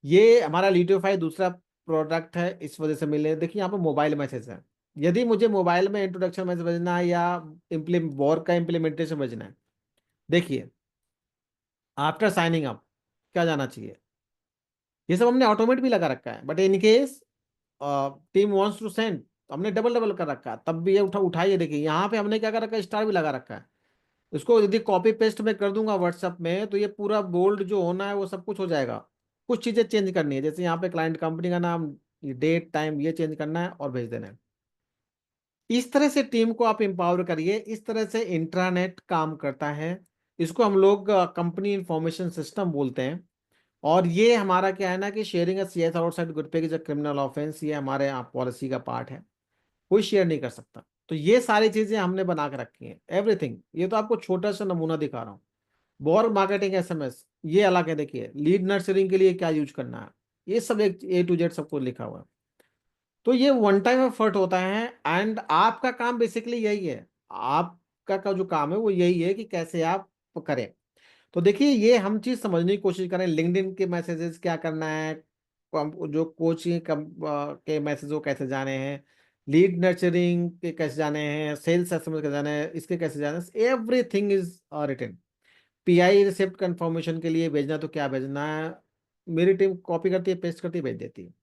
ये हमारा लिटियोफाई दूसरा प्रोडक्ट है, इस वजह से मिले। देखिए यहाँ पे मोबाइल मैसेज है, यदि मुझे मोबाइल में इंट्रोडक्शन मैसेज भेजना है या वॉर का इम्प्लीमेंटेशन भेजना है, देखिए आफ्टर साइनिंग अप क्या जाना चाहिए, ये सब हमने ऑटोमेट भी लगा रखा है। But in case team wants to send, हमने डबल डबल कर रखा है, तब भी ये उठाइए, देखिए यहाँ पे हमने क्या कर रखा है, स्टार भी लगा रखा है। इसको यदि कॉपी पेस्ट में कर दूंगा व्हाट्सएप में तो ये पूरा बोल्ड जो होना है वो सब कुछ हो जाएगा, कुछ चीजें चेंज करनी है, जैसे यहाँ पे क्लाइंट कंपनी का नाम, डेट, टाइम, ये चेंज करना है और भेज देना है। इस तरह से टीम को आप एम्पावर करिए। इस तरह से इंट्रानेट काम करता है। इसको हम लोग कंपनी इंफॉर्मेशन सिस्टम बोलते हैं। और ये हमारा क्या है ना कि शेयरिंग CS आउटसाइड गुड पे इज अ क्रिमिनल ऑफेंस, ये हमारे पॉलिसी का पार्ट है, कोई शेयर नहीं कर सकता। तो ये सारी चीजें हमने बना के रखी हैं, एवरीथिंग। ये तो आपको छोटा सा नमूना दिखा रहा हूँ। बॉर मार्केटिंग SMS ये अलग है, देखिए लीड नर्सरिंग के लिए क्या यूज करना है, ये सब एक A to Z सबको लिखा हुआ है। तो ये वन टाइम एफर्ट होता है। एंड आपका काम बेसिकली यही है, आपका का जो काम है वो यही है कि कैसे आप करें। तो देखिए ये हम चीज समझने की कोशिश करें, लिंक्डइन के मैसेजेस क्या करना है, जो कोचिंग के मैसेज वो कैसे जाने हैं, लीड नर्चरिंग के कैसे जाने हैं, सेल्स एसएमएस कैसे जाने हैं, इसके कैसे जाने हैं, everything is written. PI receipt confirmation के लिए भेजना तो क्या भेजना है, मेरी टीम कॉपी करती है, पेस्ट करती है, भेज देती है।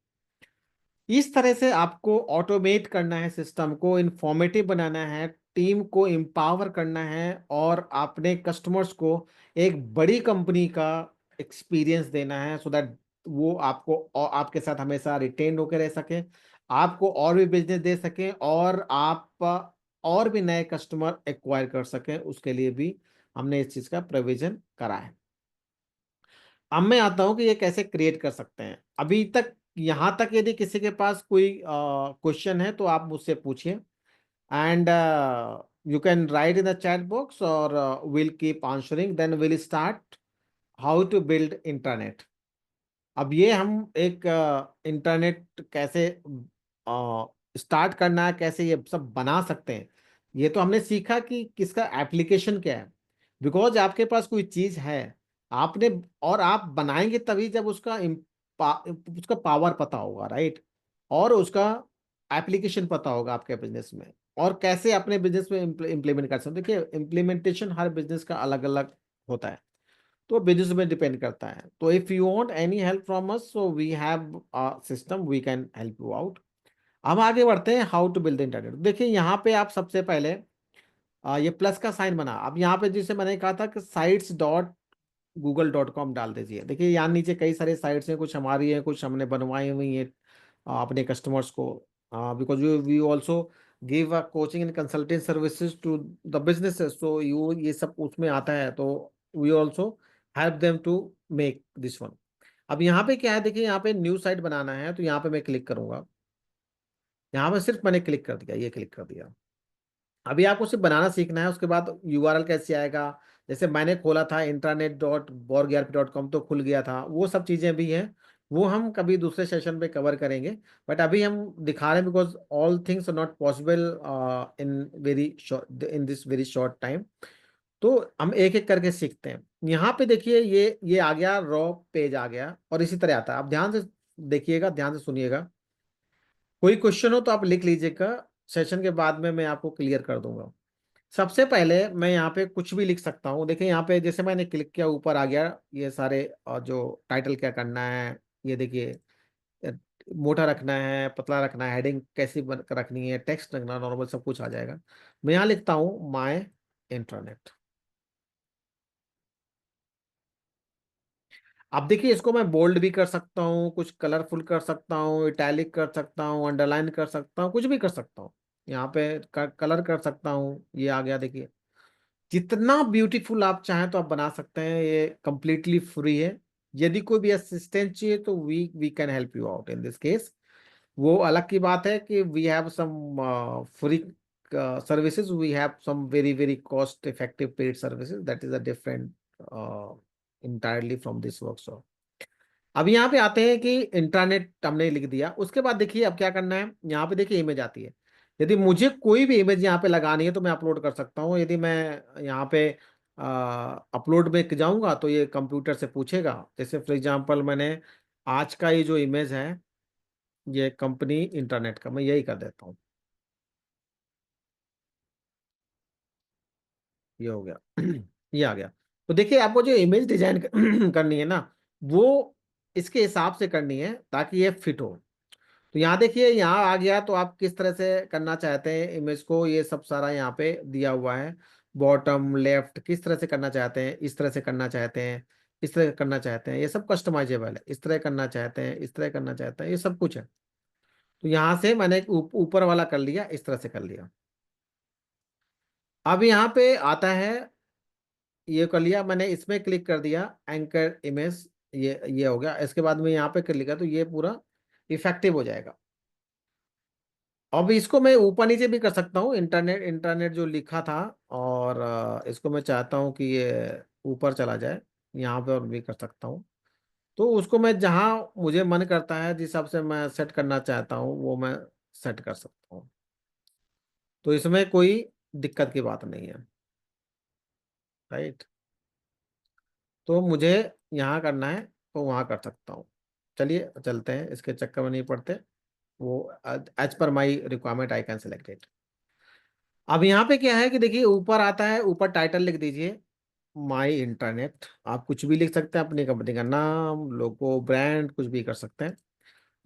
इस तरह से आपको ऑटोमेट करना है, सिस्टम को इंफॉर्मेटिव बनाना है, टीम को एम्पावर करना है, और अपने कस्टमर्स को एक बड़ी कंपनी का एक्सपीरियंस देना है, सो दैट वो आपको और आपके साथ हमेशा रिटेन होकर रह सके, आपको और भी बिजनेस दे सके, और आप और भी नए कस्टमर एक्वायर कर सकें। उसके लिए भी हमने इस चीज का प्रोविजन करा है। अब मैं आता हूं कि ये कैसे क्रिएट कर सकते हैं। अभी तक यहां तक यदि किसी के पास कोई क्वेश्चन है तो आप मुझसे पूछिए, and you can write in the chat box, और will keep answering, then will start how to build internet. अब ये हम एक इंटरनेट कैसे स्टार्ट करना है, कैसे ये सब बना सकते हैं, ये तो हमने सीखा कि किसका एप्लीकेशन क्या है। बिकॉज आपके पास कोई चीज है, आपने, और आप बनाएंगे तभी जब उसका पावर पता होगा, राइट, और उसका एप्लीकेशन पता होगा आपके बिजनेस में, और कैसे अपने बिजनेस में इम्प्लीमेंट कर सकते हैं। देखिए इम्प्लीमेंटेशन हर बिजनेस का अलग अलग होता है, तो बिजनेस में डिपेंड करता है। तो if you want any help from us, so we have a system, we can help you out. हम आगे बढ़ते हैं, हाउ टू बिल्ड इंटरनेट। देखिए यहाँ पे आप सबसे पहले ये प्लस का साइन बना, अब यहाँ पे जिसे मैंने कहा था कि sites.google.com डाल दीजिए। देखिए यहाँ नीचे कई सारे साइट्स हैं, कुछ हमारी हैं, कुछ हमने बनवाई हुई हैं अपने कस्टमर्स को, because we also give a coaching and consulting services to the businesses, तो यू ये सब उसमें आता है, तो we also help them to make this one. अब यहाँ पे क्या है, देखिए यहाँ पे न्यू साइट बनाना है, तो यहाँ पे मैं क्लिक करूंगा। यहाँ पे सिर्फ मैंने क्लिक कर दिया, ये क्लिक कर दिया। अभी आपको सिर्फ बनाना सीखना है, उसके बाद URL कैसे आएगा, जैसे मैंने खोला था intranet.borgrp.com, तो खुल गया था, वो सब चीजें भी हैं, वो हम कभी दूसरे सेशन पे कवर करेंगे। बट अभी हम दिखा रहे हैं because all things are not possible in this very short time. तो हम एक एक करके सीखते हैं। यहाँ पे देखिए ये आ गया, रॉ पेज आ गया, और इसी तरह आता है। आप ध्यान से देखिएगा, ध्यान से सुनिएगा, कोई क्वेश्चन हो तो आप लिख लीजिएगा, सेशन के बाद में मैं आपको क्लियर कर दूंगा। सबसे पहले मैं यहाँ पे कुछ भी लिख सकता हूँ। देखिए यहाँ पे जैसे मैंने क्लिक किया, ऊपर आ गया ये सारे, जो टाइटल क्या करना है, ये देखिए, अ, मोटा रखना है, पतला रखना है, हेडिंग कैसी रखनी है, टेक्स्ट रखना, नॉर्मल, सब कुछ आ जाएगा। मैं यहाँ लिखता हूँ माय इंटरनेट। अब देखिए इसको मैं बोल्ड भी कर सकता हूँ, कुछ कलरफुल कर सकता हूँ, इटैलिक कर सकता हूँ, अंडरलाइन कर सकता हूँ, कुछ भी कर सकता हूँ। यहाँ पे कलर कर सकता हूँ, ये आ गया देखिए। जितना ब्यूटीफुल आप चाहें तो आप बना सकते हैं, ये कंप्लीटली फ्री है। यदि कोई भी असिस्टेंट चाहिए तो we can help you out in this case. वो अलग की बात है कि we have some free services, we have some very very cost effective paid services, that is a different entirely from this workshop. अब यहाँ पे आते हैं कि इंट्रानेट हमने लिख दिया, उसके बाद देखिए अब क्या करना है। यहाँ पे देखिए इमेज आती है, यदि मुझे कोई भी इमेज यहाँ पे लगानी है तो मैं अपलोड कर सकता हूँ। यदि मैं यहाँ पे अपलोड में जाऊंगा तो ये कंप्यूटर से पूछेगा। जैसे फॉर एग्जांपल मैंने आज का ये जो इमेज है, ये कंपनी इंटरनेट का, मैं यही कर देता हूँ, ये हो गया। ये आ गया। तो देखिए आपको जो इमेज डिजाइन करनी है ना, वो इसके हिसाब से करनी है ताकि ये फिट हो। तो यहाँ देखिए, यहाँ आ गया, तो आप किस तरह से करना चाहते हैं इमेज को, ये सब सारा यहाँ पे दिया हुआ है। बॉटम लेफ्ट किस तरह से करना चाहते हैं, इस तरह से करना चाहते हैं, इस तरह करना चाहते हैं, ये सब कस्टमाइजेबल है, इस तरह करना चाहते हैं, इस तरह करना चाहते हैं, ये सब कुछ है। तो यहाँ से मैंने ऊपर वाला कर लिया, इस तरह से कर लिया। अब यहाँ पे आता है, ये कर लिया मैंने, इसमें क्लिक कर दिया एंकर इमेज, ये हो गया। इसके बाद में यहाँ पे कर लिया तो ये पूरा इफेक्टिव हो जाएगा। अब इसको मैं ऊपर नीचे भी कर सकता हूँ, इंटरनेट इंटरनेट जो लिखा था, और इसको मैं चाहता हूँ कि ये ऊपर चला जाए, यहाँ पे और भी कर सकता हूँ। तो उसको मैं जहाँ मुझे मन करता है, जिस हिसाब से मैं सेट करना चाहता हूँ वो मैं सेट कर सकता हूँ। तो इसमें कोई दिक्कत की बात नहीं है, राइट। तो मुझे यहाँ करना है तो वहाँ कर सकता हूँ। चलिए चलते हैं, इसके चक्कर में नहीं पड़ते। वो as per my requirement I can select it. अब यहाँ पे क्या है कि देखिए, ऊपर आता है, ऊपर टाइटल लिख दीजिए माई इंटरनेट। आप कुछ भी लिख सकते हैं, अपनी कंपनी का नाम, लोगो, ब्रांड, कुछ भी कर सकते हैं।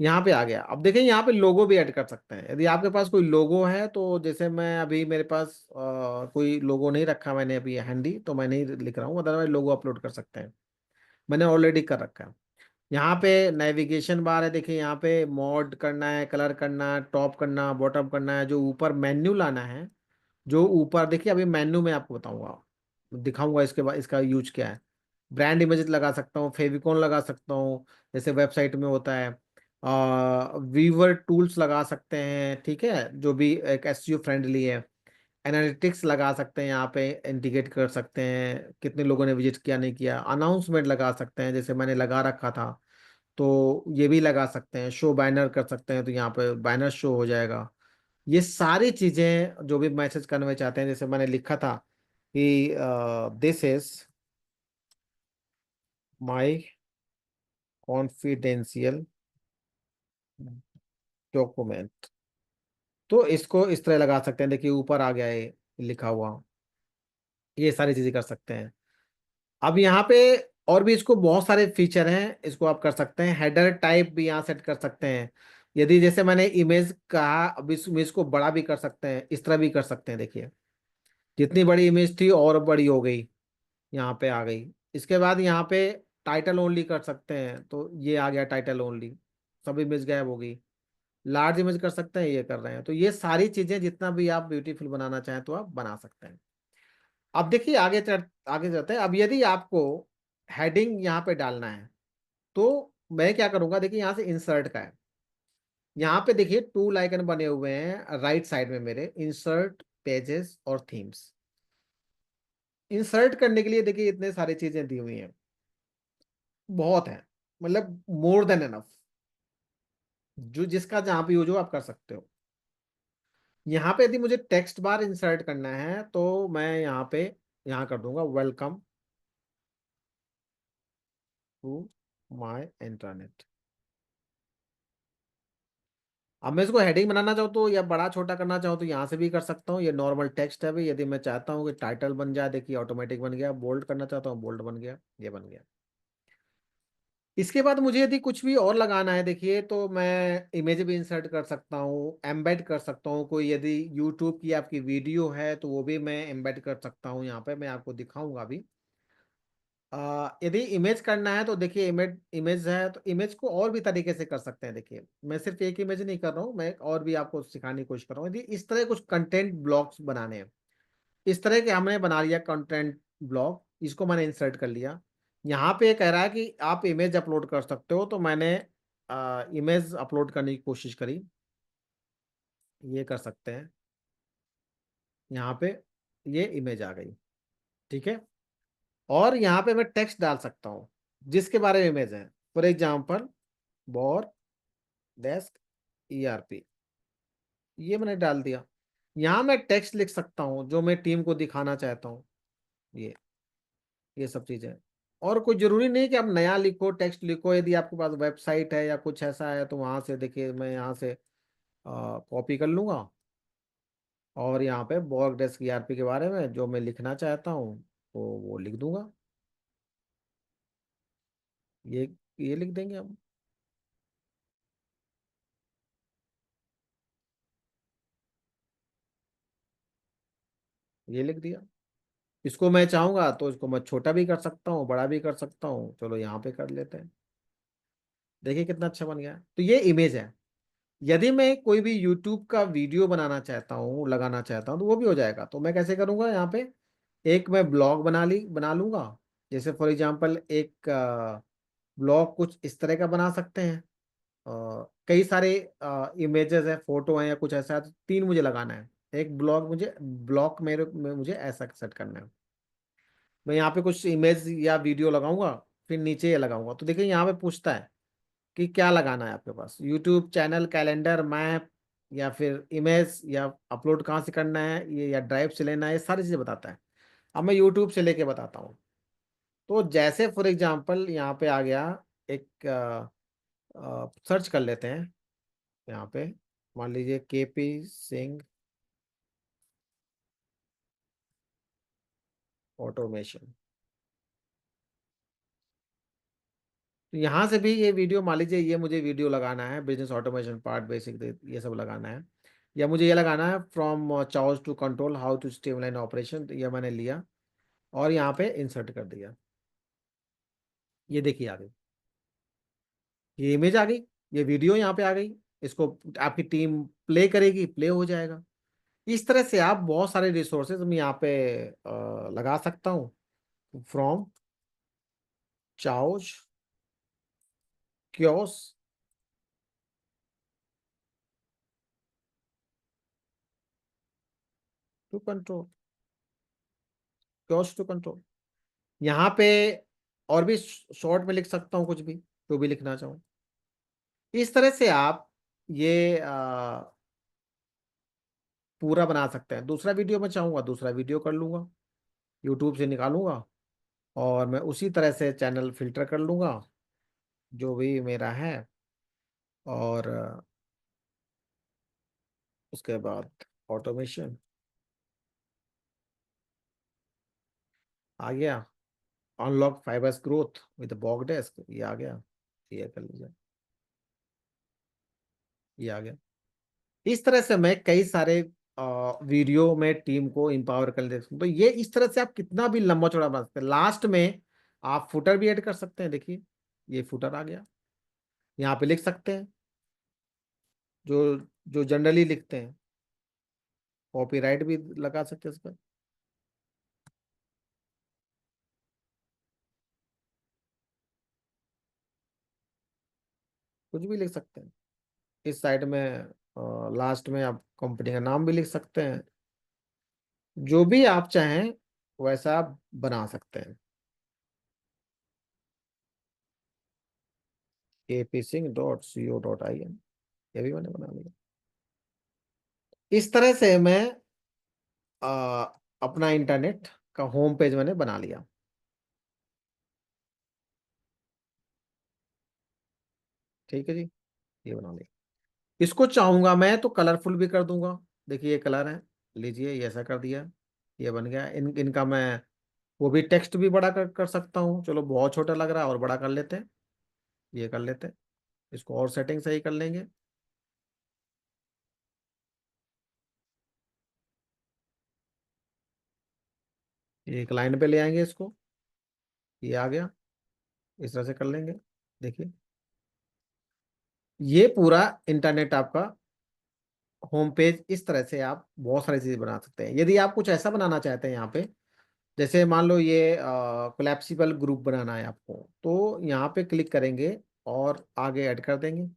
यहाँ पे आ गया। अब देखिए, यहाँ पे लोगो भी ऐड कर सकते हैं यदि आपके पास कोई लोगो है। तो जैसे मैं अभी, मेरे पास कोई लोगो नहीं रखा मैंने अभी हैंडी, तो मैं नहीं लिख रहा हूँ, अदरवाइज लोगो अपलोड कर सकते हैं, मैंने ऑलरेडी कर रखा है। यहाँ पे नेविगेशन बार है, देखिए यहाँ पे मॉड करना है, कलर करना है, टॉप करना, बॉटम करना है, जो ऊपर मेन्यू लाना है। जो ऊपर देखिए, अभी मेन्यू में आपको बताऊंगा, दिखाऊंगा इसके बाद इसका यूज क्या है। ब्रांड इमेजेस लगा सकता हूँ, फेविकॉन लगा सकता हूँ, जैसे वेबसाइट में होता है। वीवर टूल्स लगा सकते हैं, ठीक है, जो भी एक एसईओ फ्रेंडली है। एनालिटिक्स लगा सकते हैं, यहाँ पे इंडिकेट कर सकते हैं कितने लोगों ने विजिट किया, नहीं किया। अनाउंसमेंट लगा सकते हैं, जैसे मैंने लगा रखा था, तो ये भी लगा सकते हैं। शो बैनर कर सकते हैं, तो यहाँ पे बैनर शो हो जाएगा। ये सारी चीजें जो भी मैसेज करना चाहते हैं, जैसे मैंने लिखा था कि this is my confidential document, तो इसको इस तरह लगा सकते हैं। देखिए ऊपर आ गया है लिखा हुआ, ये सारी चीजें कर सकते हैं। अब यहाँ पे और भी इसको बहुत सारे फीचर हैं, इसको आप कर सकते हैं। हेडर टाइप भी यहाँ सेट कर सकते हैं। यदि जैसे मैंने इमेज कहा, अब इस इमेज को बड़ा भी कर सकते हैं, इस तरह भी कर सकते हैं। देखिए जितनी बड़ी इमेज थी और बड़ी हो गई, यहाँ पे आ गई। इसके बाद यहाँ पे टाइटल ओनली कर सकते हैं, तो ये आ गया टाइटल ओनली, सब इमेज गायब हो गई। लार्ज इमेज कर सकते हैं, ये कर रहे हैं। तो ये सारी चीजें जितना भी आप ब्यूटीफुल बनाना चाहें तो आप बना सकते हैं। अब देखिए आगे चलते हैं। अब यदि आपको हेडिंग यहाँ पे डालना है, तो मैं क्या करूंगा, देखिए यहाँ से इंसर्ट का है। यहाँ पे देखिए टूल आइकन बने हुए हैं राइट साइड में मेरे, इंसर्ट, पेजेस और थीम्स। इंसर्ट करने के लिए देखिए इतने सारी चीजें दी हुई हैं, बहुत है, मतलब मोर देन एनफ। जो जिसका जहां पे यूज हो आप कर सकते हो। यहाँ पे यदि मुझे टेक्स्ट बार इंसर्ट करना है, तो मैं यहाँ पे यहाँ कर दूंगा वेलकम टू माय इंटरनेट। अब मैं इसको हेडिंग बनाना चाहूँ तो, या बड़ा छोटा करना चाहूँ तो यहाँ से भी कर सकता हूँ। ये नॉर्मल टेक्स्ट है भाई, यदि मैं चाहता हूँ कि टाइटल बन जाए, देखिए ऑटोमेटिक बन गया। बोल्ड करना चाहता हूँ, बोल्ड बन गया, ये बन गया। इसके बाद मुझे यदि कुछ भी और लगाना है, देखिए तो मैं इमेज भी इंसर्ट कर सकता हूँ, एम्बेड कर सकता हूँ। कोई यदि यूट्यूब की आपकी वीडियो है तो वो भी मैं एम्बेड कर सकता हूँ। यहाँ पे मैं आपको दिखाऊंगा अभी। यदि इमेज करना है तो देखिए, इमेज इमेज है तो इमेज को और भी तरीके से कर सकते हैं। देखिए मैं सिर्फ एक इमेज नहीं कर रहा हूँ, मैं और भी आपको सिखाने की कोशिश कर रहा हूँ। यदि इस तरह कुछ कंटेंट ब्लॉक्स बनाने हैं, इस तरह के हमने बना लिया कंटेंट ब्लॉक, इसको मैंने इंसर्ट कर लिया। यहाँ पे कह रहा है कि आप इमेज अपलोड कर सकते हो, तो मैंने इमेज अपलोड करने की कोशिश करी, ये कर सकते हैं। यहाँ पे ये इमेज आ गई, ठीक है। और यहाँ पे मैं टेक्स्ट डाल सकता हूँ जिसके बारे में इमेज है। फॉर एग्जाम्पल, बॉर डेस्क ईआरपी, ये मैंने डाल दिया। यहाँ मैं टेक्स्ट लिख सकता हूँ जो मैं टीम को दिखाना चाहता हूँ, ये सब चीजें। और कोई जरूरी नहीं कि आप नया लिखो, टेक्स्ट लिखो। यदि आपके पास वेबसाइट है या कुछ ऐसा है, तो वहां से देखिए मैं यहाँ से कॉपी कर लूंगा, और यहाँ पे बॉर डेस्क ईआरपी के बारे में जो मैं लिखना चाहता हूँ तो वो लिख दूंगा। ये ये लिख देंगे हम, ये लिख दिया। इसको मैं चाहूंगा तो इसको मैं छोटा भी कर सकता हूँ, बड़ा भी कर सकता हूँ। चलो यहाँ पे कर लेते हैं। देखिए कितना अच्छा बन गया। तो ये इमेज है। यदि मैं कोई भी यूट्यूब का वीडियो बनाना चाहता हूँ, लगाना चाहता हूँ, तो वो भी हो जाएगा। तो मैं कैसे करूँगा, यहाँ पे एक मैं ब्लॉग बना लूंगा। जैसे फॉर एग्जांपल एक ब्लॉग कुछ इस तरह का बना सकते हैं। कई सारे इमेजेस है, फोटो है या कुछ ऐसा है, तो तीन मुझे लगाना है। एक ब्लॉग मुझे ब्लॉग मेरे में मुझे ऐसा सेट करना है। मैं यहाँ पे कुछ इमेज या वीडियो लगाऊंगा, फिर नीचे ये लगाऊंगा। तो देखिए यहाँ पे पूछता है कि क्या लगाना है आपके पास, यूट्यूब चैनल, कैलेंडर, मैप, या फिर इमेज, या अपलोड कहाँ से करना है ये, या ड्राइव से लेना है, ये सारी चीज़ें बताता है। अब मैं यूट्यूब से लेके बताता हूँ। तो जैसे फॉर एग्जांपल यहाँ पे आ गया, एक सर्च कर लेते हैं यहाँ पे। मान लीजिए केपी सिंह ऑटोमेशन। तो यहाँ से भी ये वीडियो, मान लीजिए ये मुझे वीडियो लगाना है, बिजनेस ऑटोमेशन पार्ट बेसिक ये सब लगाना है, या मुझे ये लगाना है from chaos to control how to streamline operation. तो ये मैंने लिया और यहाँ पे इंसर्ट कर दिया। ये देखिए आ गई, ये इमेज आ गई, ये वीडियो यहाँ पे आ गई। इसको आपकी टीम प्ले करेगी, प्ले हो जाएगा। इस तरह से आप बहुत सारे रिसोर्सेज मैं यहाँ पे लगा सकता हूँ। From chaos chaos to control, chaos to control. यहाँ पे और भी शॉर्ट में लिख सकता हूँ कुछ भी, जो भी लिखना चाहूँ। इस तरह से आप ये पूरा बना सकते हैं। दूसरा वीडियो मैं चाहूँगा, दूसरा वीडियो कर लूँगा, यूट्यूब से निकालूंगा, और मैं उसी तरह से चैनल फिल्टर कर लूँगा जो भी मेरा है। और उसके बाद ऑटोमेशन आ गया, unlock fibres growth with bog desk, ये आ गया। ये कर लीजिए, ये आ गया। इस तरह से मैं कई सारे वीडियो में टीम को इंपावर कर दे सकता हूं। तो ये इस तरह से आप कितना भी लंबा चौड़ा बना सकते हैं। लास्ट में आप फुटर भी ऐड कर सकते हैं। देखिए ये फुटर आ गया, यहाँ पे लिख सकते हैं जो जो जनरली लिखते हैं। कॉपीराइट भी लगा सकते हैं इस पर। कुछ भी लिख सकते हैं। इस साइड में लास्ट में आप कंपनी का नाम भी लिख सकते हैं। जो भी आप चाहें वैसा आप बना सकते हैं। kpsing.co.in, ये भी मैंने बना लिया। इस तरह से मैं अपना इंटरनेट का होम पेज मैंने बना लिया। ठीक है जी, ये बना लिया। इसको चाहूंगा मैं तो कलरफुल भी कर दूंगा। देखिए ये कलर है, लीजिए ये ऐसा कर दिया, ये बन गया। इनका मैं वो भी टेक्स्ट भी बड़ा कर सकता हूँ। चलो बहुत छोटा लग रहा है, और बड़ा कर लेते हैं, ये कर लेते हैं। इसको और सेटिंग सही कर लेंगे। एक लाइन पे ले आएंगे इसको, ये आ गया। इस तरह से कर लेंगे। देखिए ये पूरा इंटरनेट आपका होम पेज। इस तरह से आप बहुत सारी चीजें बना सकते हैं। यदि आप कुछ ऐसा बनाना चाहते हैं यहाँ पे, जैसे मान लो ये कोलैप्सिबल ग्रुप बनाना है आपको, तो यहाँ पे क्लिक करेंगे और आगे ऐड कर देंगे।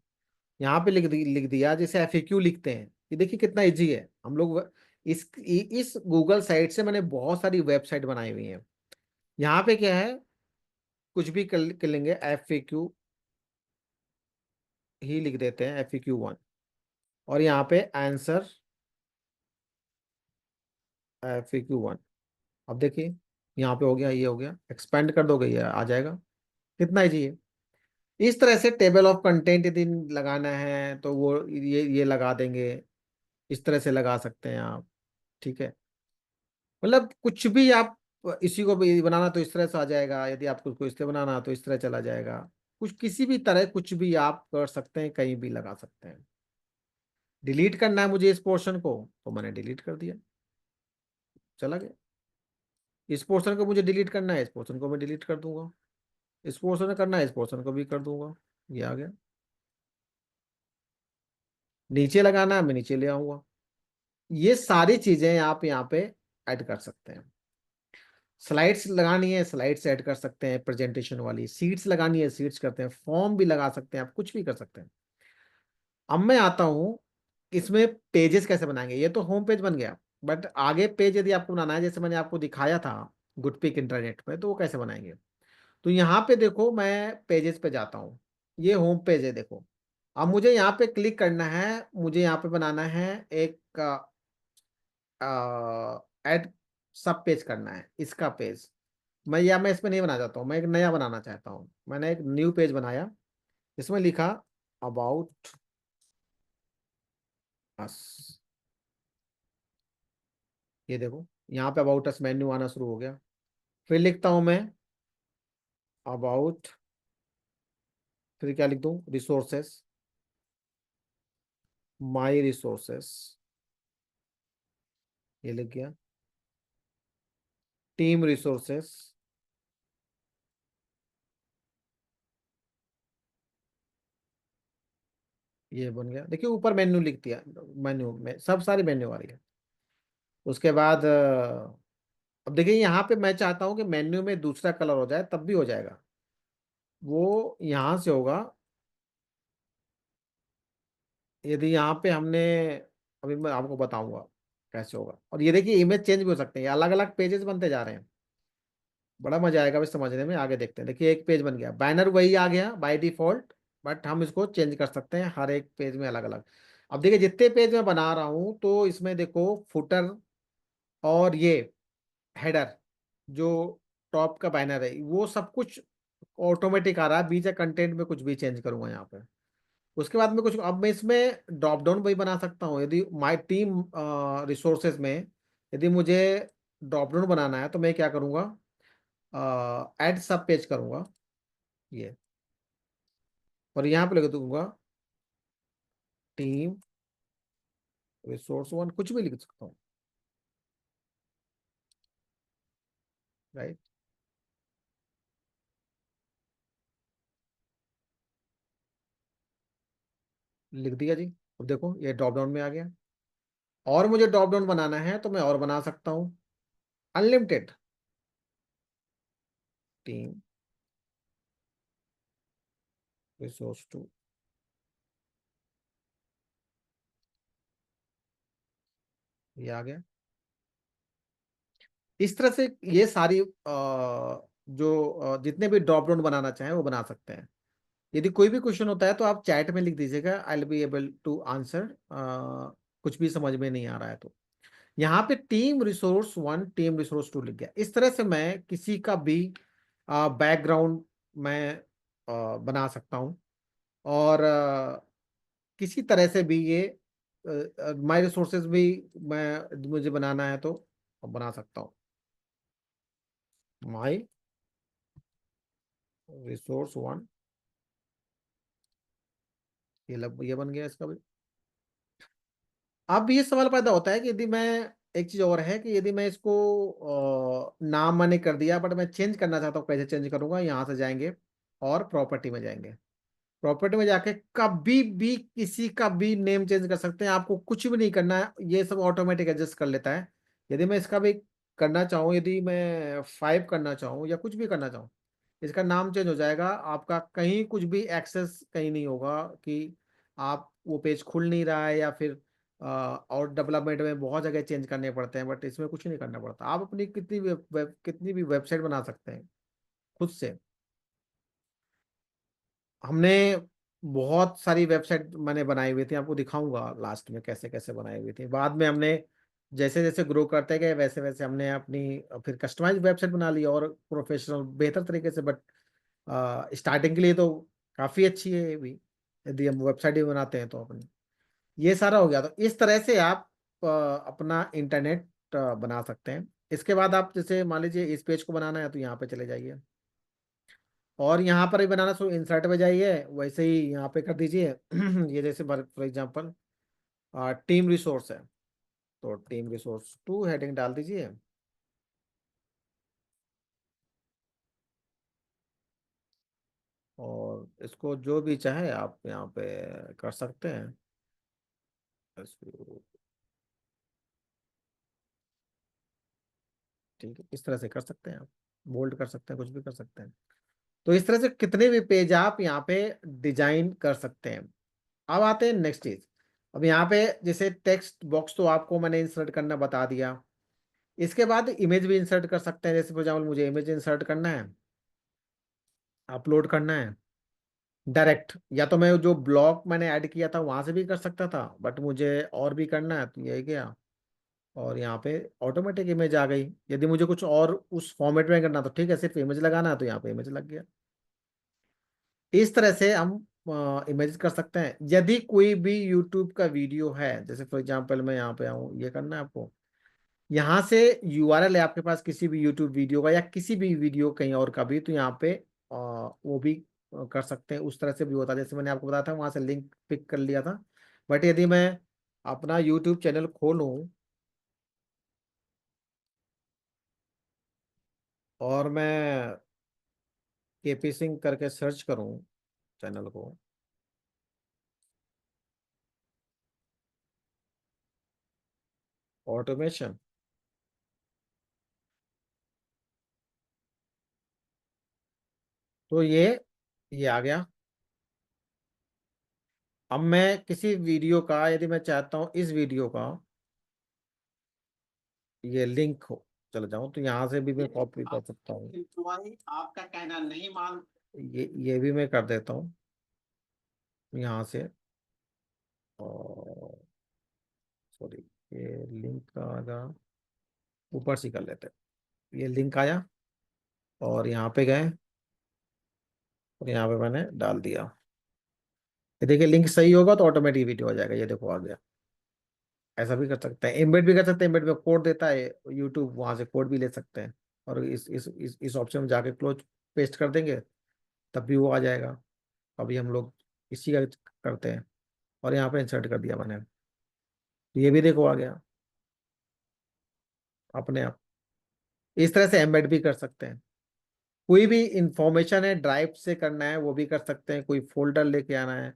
यहाँ पे लिख दिया, जैसे एफएक्यू लिखते हैं। ये देखिए कितना इजी है। हम लोग इस गूगल साइट से मैंने बहुत सारी वेबसाइट बनाई हुई है। यहाँ पे क्या है, कुछ भी कर लेंगे, एफएक्यू ही लिख देते हैं, एफएक्यू 1। और यहाँ पे आंसर एफएक्यू 1। अब देखिए यहाँ पे हो गया, ये हो गया। एक्सपेंड कर दोगे ये आ जाएगा। कितना इजी है। इस तरह से टेबल ऑफ कंटेंट यदि लगाना है तो वो ये लगा देंगे। इस तरह से लगा सकते हैं आप। ठीक है, मतलब कुछ भी आप इसी को भी बनाना तो इस तरह से आ जाएगा। यदि आपको इसको इससे बनाना तो इस तरह चला जाएगा। कुछ किसी भी तरह कुछ भी आप कर सकते हैं, कहीं भी लगा सकते हैं। डिलीट करना है मुझे इस पोर्शन को, तो मैंने डिलीट कर दिया, चला गया। इस पोर्शन को मुझे डिलीट करना है, इस पोर्शन को मैं डिलीट कर दूंगा, इस पोर्शन में करना है, इस पोर्शन को भी कर दूंगा। ये आ गया। नीचे लगाना है, मैं नीचे ले आऊंगा। ये सारी चीजें आप यहाँ पे ऐड कर सकते हैं। स्लाइड्स लगानी है, स्लाइड्स ऐड कर सकते हैं प्रेजेंटेशन वाली, सीट्स लगानी है, सीट्स करते हैं, फॉर्म भी लगा सकते हैं, आप कुछ भी कर सकते हैं। अब मैं आता हूँ इसमें पेजेस कैसे बनाएंगे। ये तो होम पेज बन गया, बट आगे पेज यदि आपको बनाना है, जैसे मैंने आपको दिखाया था गुडपिक इंटरनेट पे, तो वो कैसे बनाएंगे। तो यहाँ पे देखो, मैं पेजेस पे जाता हूँ, ये होम पेज है देखो। अब मुझे यहाँ पे क्लिक करना है, मुझे यहाँ पे बनाना है एक ऐड सब पेज करना है, इसका पेज। मैं इसमें नहीं बनाना चाहता हूँ, मैं एक नया बनाना चाहता हूँ। मैंने एक न्यू पेज बनाया, इसमें लिखा अबाउट अस। ये देखो, यहाँ पे अबाउट अस मेन्यू आना शुरू हो गया। फिर लिखता हूँ मैं अबाउट, फिर क्या लिख दूँ, रिसोर्सेस, माई रिसोर्सेस, ये लिख गया। टीम रिसोर्सेस, ये बन गया। देखिए ऊपर मेन्यू लिख दिया, मेन्यू में सब सारी मेन्यू आ रही है। उसके बाद अब देखिए यहाँ पे मैं चाहता हूँ कि मेन्यू में दूसरा कलर हो जाए, तब भी हो जाएगा। वो यहाँ से होगा, यदि यहाँ पे हमने, अभी मैं आपको बताऊंगा कैसे होगा। और ये देखिए इमेज चेंज भी हो सकते हैं, अलग अलग पेजेस बनते जा रहे हैं। बड़ा मजा आएगा अभी समझने में, आगे देखते हैं। देखिए एक पेज बन गया, बैनर वही आ गया बाय डिफॉल्ट, बट हम इसको चेंज कर सकते हैं हर एक पेज में अलग अलग। अब देखिए जितने पेज मैं बना रहा हूँ, तो इसमें देखो फुटर और ये हेडर, जो टॉप का बैनर है, वो सब कुछ ऑटोमेटिक आ रहा है। बीच कंटेंट में कुछ भी चेंज करूंगा यहाँ पे। उसके बाद में कुछ, अब मैं इसमें ड्रॉप डाउन भी बना सकता हूँ। यदि माय टीम रिसोर्सेज में यदि मुझे ड्रॉप डाउन बनाना है, तो मैं क्या करूँगा, ऐड सब पेज करूँगा ये, और यहाँ पे लिख दूंगा टीम रिसोर्स वन, कुछ भी लिख सकता हूँ, राइट। लिख दिया जी। अब देखो ये ड्रॉप डाउन में आ गया। और मुझे ड्रॉप डाउन बनाना है तो मैं और बना सकता हूँ, अनलिमिटेड। टीम रिसोर्स टू, ये आ गया। इस तरह से ये सारी जो जितने भी ड्रॉप डाउन बनाना चाहें वो बना सकते हैं। यदि कोई भी क्वेश्चन होता है तो आप चैट में लिख दीजिएगा, I will be able to answer. कुछ भी समझ में नहीं आ रहा है तो। यहाँ पे team resource one, team resource two लिख गया। इस तरह से मैं किसी का भी बैकग्राउंड मैं बना सकता हूँ। और किसी तरह से भी ये माई रिसोर्सेज भी मैं, मुझे बनाना है तो बना सकता हूँ। माई रिसोर्स वन, ये बन गया इसका भी। अब ये सवाल पैदा होता है कि यदि मैं, एक चीज और है कि यदि मैं इसको नाम मैंने कर दिया, बट मैं चेंज करना चाहता हूँ, कैसे चेंज करूंगा। यहाँ से जाएंगे और प्रॉपर्टी में जाएंगे। प्रॉपर्टी में जाके कभी भी किसी का भी नेम चेंज कर सकते हैं, आपको कुछ भी नहीं करना है, ये सब ऑटोमेटिक एडजस्ट कर लेता है। यदि मैं इसका भी करना चाहूँ, यदि मैं 5 करना चाहूँ या कुछ भी करना चाहूँ, इसका नाम चेंज हो जाएगा। आपका कहीं कुछ भी एक्सेस कहीं नहीं होगा कि आप वो पेज खुल नहीं रहा है, या फिर और डेवलपमेंट में बहुत जगह चेंज करने पड़ते हैं, बट इसमें कुछ नहीं करना पड़ता। आप अपनी कितनी भी वेबसाइट बना सकते हैं खुद से। हमने बहुत सारी वेबसाइट मैंने बनाई हुई थी, आपको दिखाऊंगा लास्ट में कैसे कैसे बनाई हुई थी। बाद में हमने जैसे जैसे ग्रो करते गए, वैसे वैसे हमने अपनी फिर कस्टमाइज वेबसाइट बना ली, और प्रोफेशनल बेहतर तरीके से। बट स्टार्टिंग के लिए तो काफ़ी अच्छी है ये भी, यदि हम वेबसाइट भी बनाते हैं तो अपनी। ये सारा हो गया। तो इस तरह से आप अपना इंटरनेट बना सकते हैं। इसके बाद आप जैसे मान लीजिए इस पेज को बनाना है, तो यहाँ पे चले जाइए, और यहाँ पर भी बनाना शुरू, इंसर्ट में जाइए, वैसे ही यहाँ पे कर दीजिए। ये जैसे फॉर एग्जांपल टीम रिसोर्स है, तो टीम रिसोर्स टू हेडिंग डाल दीजिए। और इसको जो भी चाहे आप यहाँ पे कर सकते हैं। इसको ठीक है, इस तरह से कर सकते हैं आप, बोल्ड कर सकते हैं, कुछ भी कर सकते हैं। तो इस तरह से कितने भी पेज आप यहाँ पे डिजाइन कर सकते हैं। अब आते हैं नेक्स्ट चीज। अब यहाँ पे जैसे टेक्स्ट बॉक्स तो आपको मैंने इंसर्ट करना बता दिया। इसके बाद इमेज भी इंसर्ट कर सकते हैं। जैसे फॉर एग्जाम्पल मुझे इमेज इंसर्ट करना है, अपलोड करना है डायरेक्ट, या तो मैं जो ब्लॉग मैंने ऐड किया था वहां से भी कर सकता था, बट मुझे और भी करना है तो ये गया और यहाँ पे ऑटोमेटिक इमेज आ गई। यदि मुझे कुछ और उस फॉर्मेट में करना तो ठीक है, सिर्फ इमेज लगाना है तो यहाँ पे इमेज लग गया। इस तरह से हम इमेज कर सकते हैं। यदि कोई भी यूट्यूब का वीडियो है, जैसे फॉर एग्जांपल मैं यहाँ पे आऊँ, ये करना है आपको, यहाँ से यूआरएल है आपके पास किसी भी यूट्यूब वीडियो का या किसी भी वीडियो कहीं और का भी, तो यहाँ पे वो भी कर सकते हैं। उस तरह से भी होता है, जैसे मैंने आपको बताया था वहां से लिंक पिक कर लिया था। बट यदि मैं अपना यूट्यूब चैनल खोलूं और मैं केपी सिंह करके सर्च करूं चैनल को, ऑटोमेशन, तो ये आ गया। अब मैं किसी वीडियो का, यदि मैं चाहता हूं इस वीडियो का ये लिंक हो चले जाऊं, तो यहाँ से भी मैं कॉपी कर सकता हूँ। आपका कहना नहीं मान, ये भी मैं कर देता हूँ यहाँ से। और सॉरी, ये लिंक आएगा, ऊपर से कर लेते हैं। ये लिंक आया और यहाँ पे गए और यहाँ पे मैंने डाल दिया। ये देखिए लिंक सही होगा तो ऑटोमेटिक वीडियो आ जाएगा, ये देखो आ गया। ऐसा भी कर सकते हैं, एम्बेड भी कर सकते हैं। एम्बेड में कोड देता है यूट्यूब, वहां से कोड भी ले सकते हैं और इस ऑप्शन में जाके क्लोज पेस्ट कर देंगे, तब भी वो आ जाएगा। अभी हम लोग इसी का करते हैं और यहाँ पे इंसर्ट कर दिया मैंने, तो ये भी देखो आ गया अपने आप। इस तरह से एम्बेड भी कर सकते हैं। कोई भी इंफॉर्मेशन है ड्राइव से करना है वो भी कर सकते हैं। कोई फोल्डर लेके आना है,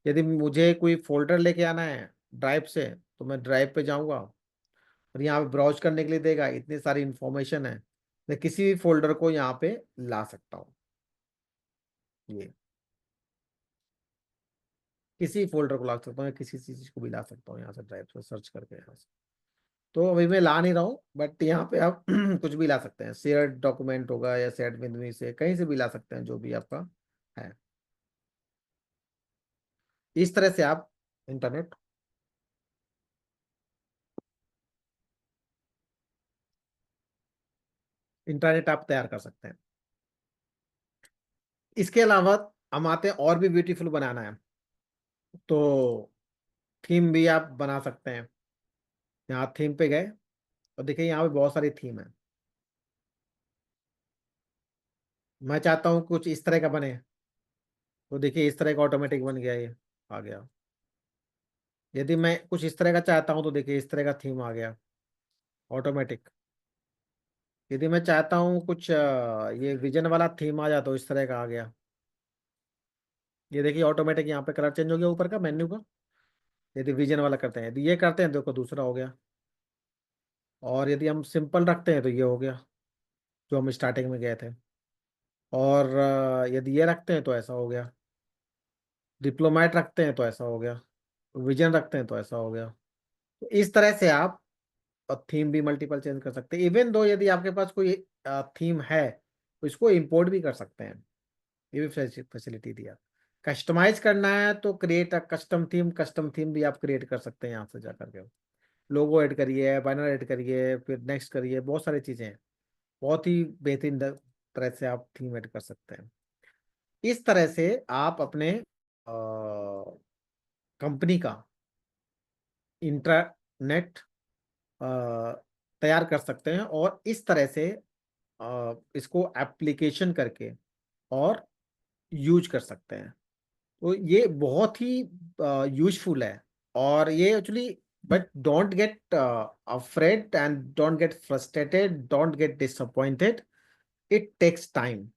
यदि मुझे कोई फोल्डर लेके आना है ड्राइव से, तो मैं ड्राइव पे जाऊंगा और यहाँ पे ब्राउज करने के लिए देगा, इतनी सारी इंफॉर्मेशन है, मैं किसी भी फोल्डर को यहाँ पे ला सकता हूँ। ये किसी फोल्डर को ला सकता हूँ, किसी चीज को भी ला सकता हूँ यहाँ से ड्राइव से सर्च करके यहाँ से। तो अभी मैं ला नहीं रहा हूँ, बट यहाँ पे आप कुछ भी ला सकते हैं। शेयर्ड डॉक्यूमेंट होगा या शेयर्ड विद से कहीं से भी ला सकते हैं, जो भी आपका है। इस तरह से आप इंटरनेट इंटरनेट आप तैयार कर सकते हैं। इसके अलावा हम आते हैं और भी ब्यूटीफुल बनाना है तो थीम भी आप बना सकते हैं। यहाँ थीम पे गए और देखिए यहाँ पे बहुत सारी थीम है। मैं चाहता हूँ कुछ इस तरह का बने, तो देखिए इस तरह का ऑटोमेटिक बन गया, ये आ गया। यदि मैं कुछ इस तरह का चाहता हूँ तो देखिए इस तरह का थीम आ गया ऑटोमेटिक। यदि मैं चाहता हूँ कुछ ये विजन वाला थीम आ जाए तो इस तरह का आ गया। ये देखिए ऑटोमेटिक यहाँ पे कलर चेंज हो गया ऊपर का मेन्यू का। यदि विजन वाला करते हैं, यदि ये करते हैं तो देखो दूसरा हो गया। और यदि हम सिंपल रखते हैं तो ये हो गया जो हम स्टार्टिंग में गए थे। और यदि ये रखते हैं तो ऐसा हो गया। डिप्लोमेट रखते हैं तो ऐसा हो गया। विजन रखते हैं तो ऐसा हो गया। तो इस तरह से आप थीम भी मल्टीपल चेंज कर सकते हैं। इवन दो यदि आपके पास कोई थीम है तो इसको इंपोर्ट भी कर सकते हैं। ये भी फैसिलिटी दिया। कस्टमाइज करना है तो क्रिएट अ कस्टम थीम भी आप क्रिएट कर सकते हैं यहाँ से जा करके। लोगो ऐड करिए, बैनर ऐड करिए, फिर नेक्स्ट करिए, बहुत सारी चीजें हैं। बहुत ही बेहतरीन तरह से आप थीम ऐड कर सकते हैं। इस तरह से आप अपने कंपनी का इंटरनेट तैयार कर सकते हैं और इस तरह से इसको एप्लीकेशन करके और यूज कर सकते हैं। तो ये बहुत ही यूजफुल है। और ये actually, but don't get afraid and don't get frustrated, don't get disappointed, it takes time.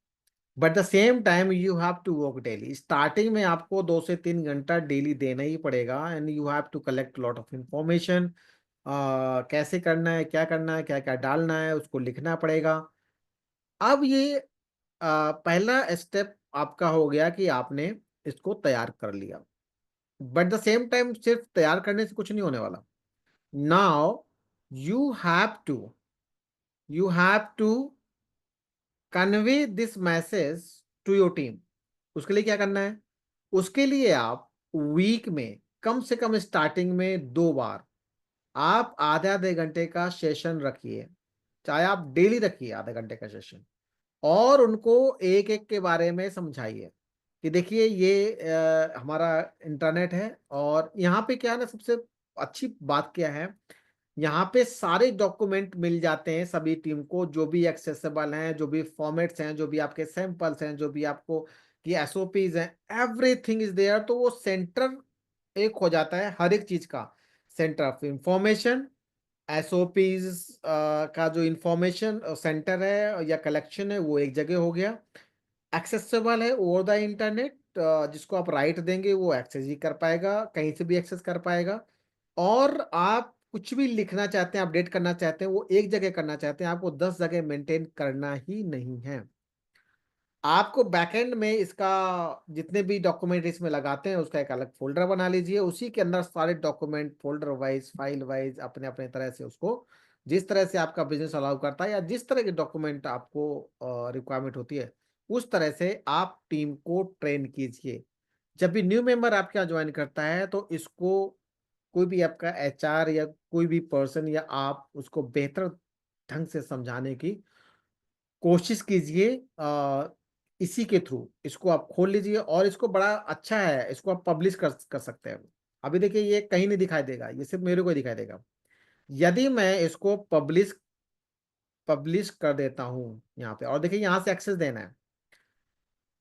But the same time you have to work daily. Starting में आपको 2 से 3 घंटा डेली देना ही पड़ेगा, and you have to collect lot of information. कैसे करना है, क्या क्या डालना है, उसको लिखना पड़ेगा। अब ये पहला स्टेप आपका हो गया कि आपने इसको तैयार कर लिया, बट द सेम टाइम सिर्फ तैयार करने से कुछ नहीं होने वाला। Now you have to you have to convey this message to your team. उसके लिए क्या करना है? उसके लिए आप वीक में कम से कम स्टार्टिंग में 2 बार आप आधे आधे घंटे का सेशन रखिए, चाहे आप डेली रखिए आधे घंटे का सेशन, और उनको एक एक के बारे में समझाइए कि देखिए ये हमारा इंटरनेट है, और यहाँ पे क्या है ना, सबसे अच्छी बात क्या है, यहाँ पे सारे डॉक्यूमेंट मिल जाते हैं सभी टीम को, जो भी एक्सेसिबल हैं, जो भी फॉर्मेट्स हैं, जो भी आपके सैंपल्स हैं, जो भी आपको की एसओपीज हैं, एवरीथिंग इज देयर। तो वो सेंटर एक हो जाता है हर एक चीज का, सेंटर ऑफ इंफॉर्मेशन। एसओपीज का जो इंफॉर्मेशन सेंटर है या कलेक्शन है, वो एक जगह हो गया। एक्सेसिबल है ओवर द इंटरनेट, जिसको आप राइट देंगे वो एक्सेस ही कर पाएगा, कहीं से भी एक्सेस कर पाएगा। और आप कुछ भी लिखना चाहते हैं, अपडेट करना चाहते हैं, वो एक जगह करना चाहते हैं, आपको 10 जगह मेंटेन करना ही नहीं है। आपको बैकएंड में इसका जितने भी डॉक्यूमेंट इसमें लगाते हैं उसका एक अलग फोल्डर बना लीजिए, उसी के अंदर सारे document folder wise, file wise, अपने अपने तरह से उसको, जिस तरह से आपका बिजनेस अलाउ करता है या जिस तरह के डॉक्यूमेंट आपको रिक्वायरमेंट होती है, उस तरह से आप टीम को ट्रेन कीजिए। जब भी न्यू मेंबर आपके यहाँ ज्वाइन करता है तो इसको कोई भी आपका एचआर या कोई भी पर्सन या आप उसको बेहतर ढंग से समझाने की कोशिश कीजिए। इसी के थ्रू इसको आप खोल लीजिए, और इसको बड़ा अच्छा है, इसको आप पब्लिश कर सकते हैं। अभी देखिए ये कहीं नहीं दिखाई देगा, ये सिर्फ मेरे को ही दिखाई देगा। यदि मैं इसको पब्लिश पब्लिश कर देता हूं यहाँ पे, और देखिए यहाँ से एक्सेस देना है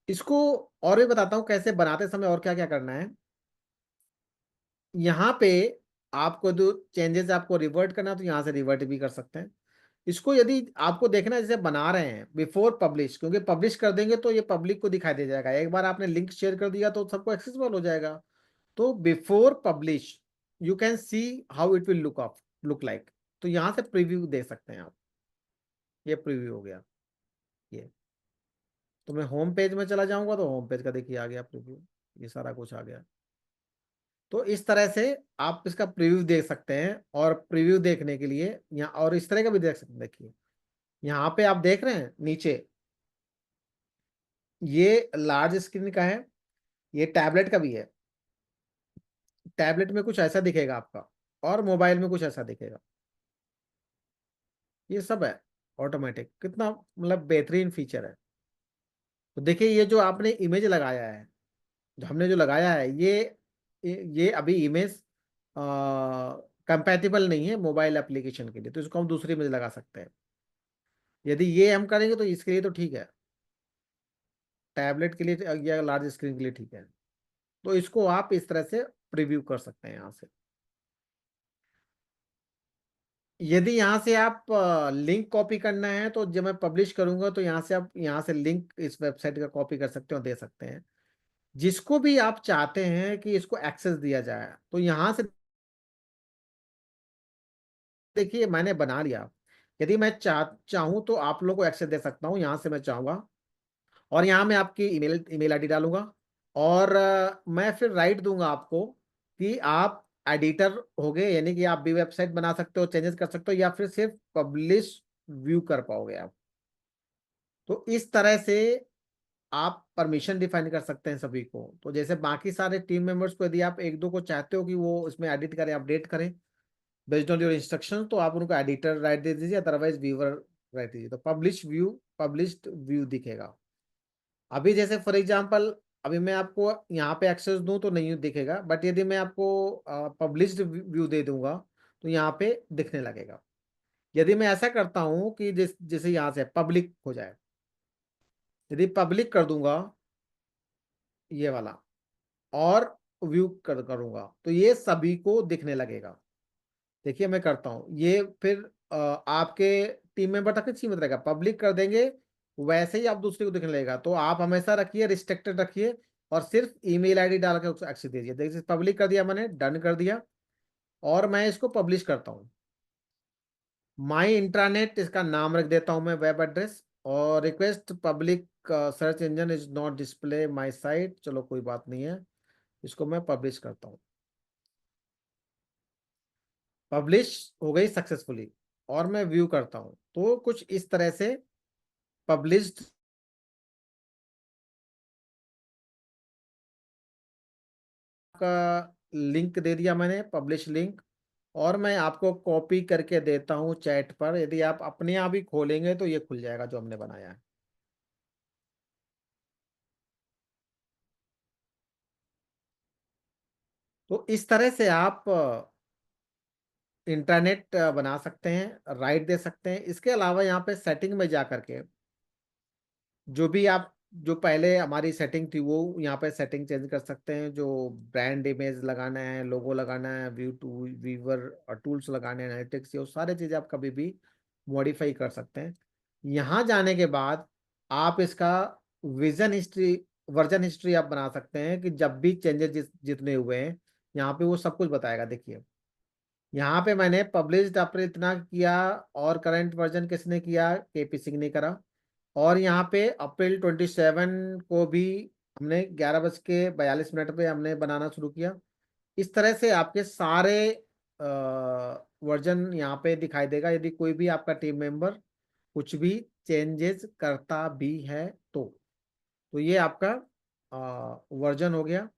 इसको, और भी बताता हूँ कैसे बनाते समय और क्या क्या करना है। यहाँ पे आपको जो चेंजेस आपको रिवर्ट करना है तो यहाँ से रिवर्ट भी कर सकते हैं। इसको यदि आपको देखना है जैसे बना रहे हैं बिफोर पब्लिश, क्योंकि पब्लिश कर देंगे तो ये पब्लिक को दिखाई दे जाएगा, एक बार आपने लिंक शेयर कर दिया तो सबको एक्सेसिबल हो जाएगा। तो before publish you can see how it will look like. तो यहाँ से प्रीव्यू दे सकते हैं आप। ये प्रीव्यू हो गया। ये तो मैं होम पेज में चला जाऊंगा तो होम पेज का देखिए आ गया प्रीव्यू, ये सारा कुछ आ गया। तो इस तरह से आप इसका प्रीव्यू देख सकते हैं, और प्रीव्यू देखने के लिए यहाँ और इस तरह का भी देख सकते हैं। देखिए यहाँ पे आप देख रहे हैं नीचे, ये लार्ज स्क्रीन का है, ये टैबलेट का भी है। टैबलेट में कुछ ऐसा दिखेगा आपका, और मोबाइल में कुछ ऐसा दिखेगा। ये सब है ऑटोमेटिक, कितना मतलब बेहतरीन फीचर है। तो देखिए ये जो आपने इमेज लगाया है, जो हमने जो लगाया है, ये अभी इमेज कंपैटिबल नहीं है मोबाइल एप्लीकेशन के लिए, तो इसको हम दूसरी इमेज लगा सकते हैं। यदि ये हम करेंगे तो इसके लिए तो ठीक है, टैबलेट के लिए या लार्ज स्क्रीन के लिए ठीक है। तो इसको आप इस तरह से प्रीव्यू कर सकते हैं यहाँ से। यदि यहाँ से आप लिंक कॉपी करना है तो जब मैं पब्लिश करूंगा तो यहाँ से आप यहाँ से लिंक इस वेबसाइट का कॉपी कर सकते हो, दे सकते हैं जिसको भी आप चाहते हैं कि इसको एक्सेस दिया जाए। तो यहाँ से देखिए मैंने बना लिया। यदि मैं चाहूँ तो आप लोगों को एक्सेस दे सकता हूँ, यहाँ से मैं चाहूंगा, और यहाँ मैं आपकी ईमेल ईमेल आईडी डालूंगा, और मैं फिर राइट दूंगा आपको कि आप एडिटर हो गए, यानी कि आप भी वेबसाइट बना सकते हो, चेंजेस कर सकते हो, या फिर सिर्फ पब्लिश व्यू कर पाओगे आप। तो इस तरह से आप परमिशन डिफाइन कर सकते हैं सभी को। तो जैसे बाकी सारे टीम मेंबर्स को यदि आप एक दो को चाहते हो कि वो इसमें एडिट करें, अपडेट करें बेस्ड ऑन योर इंस्ट्रक्शन, तो आप उनको एडिटर राइट दे दीजिए, अदरवाइज व्यूअर राइट दीजिए, तो पब्लिश्ड व्यू दिखेगा। अभी जैसे फॉर एग्जांपल, अभी मैं आपको यहाँ पे एक्सेस दूं तो नहीं दिखेगा, बट यदि मैं आपको पब्लिश्ड व्यू दे दूंगा तो यहाँ पे दिखने लगेगा। यदि मैं ऐसा करता हूँ कि जैसे यहाँ से पब्लिक हो जाए, यदि पब्लिक कर दूंगा ये वाला, और व्यू करूंगा तो ये सभी को दिखने लगेगा। देखिए मैं करता हूँ ये, फिर आपके टीम मेंबर तक सीमित रहेगा। पब्लिक कर देंगे, वैसे ही आप दूसरे को दिखने लगेगा। तो आप हमेशा रखिए, रिस्ट्रिक्टेड रखिए और सिर्फ ईमेल आईडी डाल के उसको एक्सेस दीजिए। देखिए पब्लिक कर दिया मैंने, डन कर दिया और मैं इसको पब्लिश करता हूँ। माई इंट्रानेट इसका नाम रख देता हूँ मैं, वेब एड्रेस, और request public search engine is not display my site, चलो कोई बात नहीं है, इसको मैं पब्लिश करता हूँ। पब्लिश हो गई सक्सेसफुली और मैं व्यू करता हूँ तो कुछ इस तरह से पब्लिश्ड का लिंक दे दिया मैंने, पब्लिश लिंक, और मैं आपको कॉपी करके देता हूँ चैट पर। यदि आप अपने आप ही खोलेंगे तो ये खुल जाएगा जो हमने बनाया है। तो इस तरह से आप इंटरनेट बना सकते हैं, राइट दे सकते हैं। इसके अलावा यहाँ पे सेटिंग में जा करके जो भी आप, जो पहले हमारी सेटिंग थी वो यहाँ पे सेटिंग चेंज कर सकते हैं। जो ब्रांड इमेज लगाना है, लोगो लगाना है, व्यू टू व्यूवर टूल्स लगाने हैं, एनालिटिक्स, ये सारे चीज़ें आप कभी भी मॉडिफाई कर सकते हैं। यहाँ जाने के बाद आप इसका विजन हिस्ट्री, वर्जन हिस्ट्री आप बना सकते हैं कि जब भी चेंजेस जितने हुए हैं यहाँ पे वो सब कुछ बताएगा। देखिए यहाँ पे मैंने पब्लिश्ड अप्रैल इतना किया और करंट वर्जन किसने किया, केपी सिंह ने करा। और यहाँ पे अप्रैल 27 को भी हमने 11:42 पे हमने बनाना शुरू किया। इस तरह से आपके सारे वर्जन यहाँ पे दिखाई देगा। यदि कोई भी आपका टीम मेंबर कुछ भी चेंजेस करता भी है तो ये आपका वर्जन हो गया।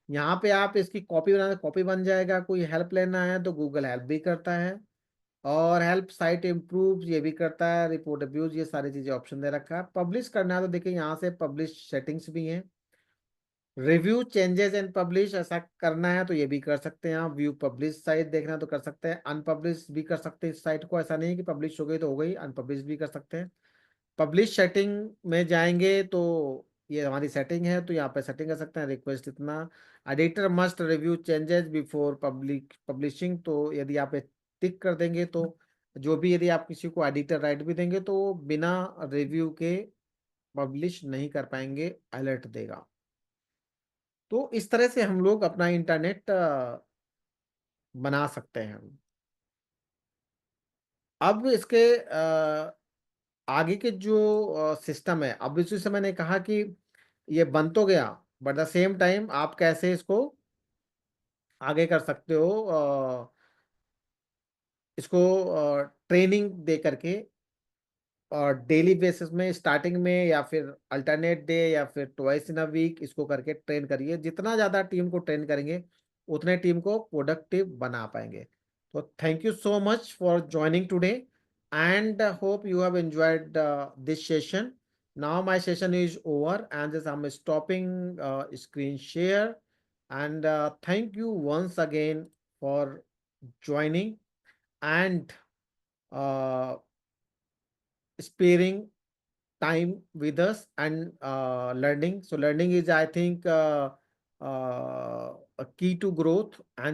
यहाँ पे आप इसकी कॉपी बनाना, कॉपी बन जाएगा। कोई हेल्प लेना है तो गूगल हेल्प भी करता है, और हेल्प साइट इम्प्रूव ये भी करता है, रिपोर्ट अब्यूज, ये सारी चीजें ऑप्शन दे रखा है। पब्लिश करना है तो देखिए यहाँ से पब्लिश सेटिंग्स भी हैं। रिव्यू चेंजेस एंड पब्लिश ऐसा करना है तो ये भी कर सकते हैं आप। व्यू पब्लिश साइट देखना है तो कर सकते हैं, अनपब्लिश भी कर सकते हैं इस साइट को। ऐसा नहीं है कि पब्लिश हो गई तो हो गई, अनपब्लिश भी कर सकते हैं। पब्लिश सेटिंग में जाएंगे तो ये हमारी सेटिंग है, तो यहाँ पे सेटिंग कर सकते हैं। रिक्वेस्ट इतना, editor must review changes before publishing, तो यदि आप टिक कर देंगे तो जो भी, यदि आप किसी को एडिटर राइट भी देंगे तो वो बिना रिव्यू के पब्लिश नहीं कर पाएंगे, अलर्ट देगा। तो इस तरह से हम लोग अपना इंटरनेट बना सकते हैं। अब इसके आगे के जो सिस्टम है, अब इसी से मैंने कहा कि ये बन तो गया, बट द सेम टाइम आप कैसे इसको आगे कर सकते हो, इसको ट्रेनिंग दे करके, और डेली बेसिस में, स्टार्टिंग में, या फिर अल्टरनेट डे, या फिर ट्वाइस इन अ वीक इसको करके ट्रेन करिए। जितना ज़्यादा टीम को ट्रेन करेंगे उतने टीम को प्रोडक्टिव बना पाएंगे। तो thank you so much for joining today and hope you have enjoyed this session. Now my session is over and this I am stopping screen share, and thank you once again for joining and uh, sparing time with us and learning. So learning is, I think, a key to growth and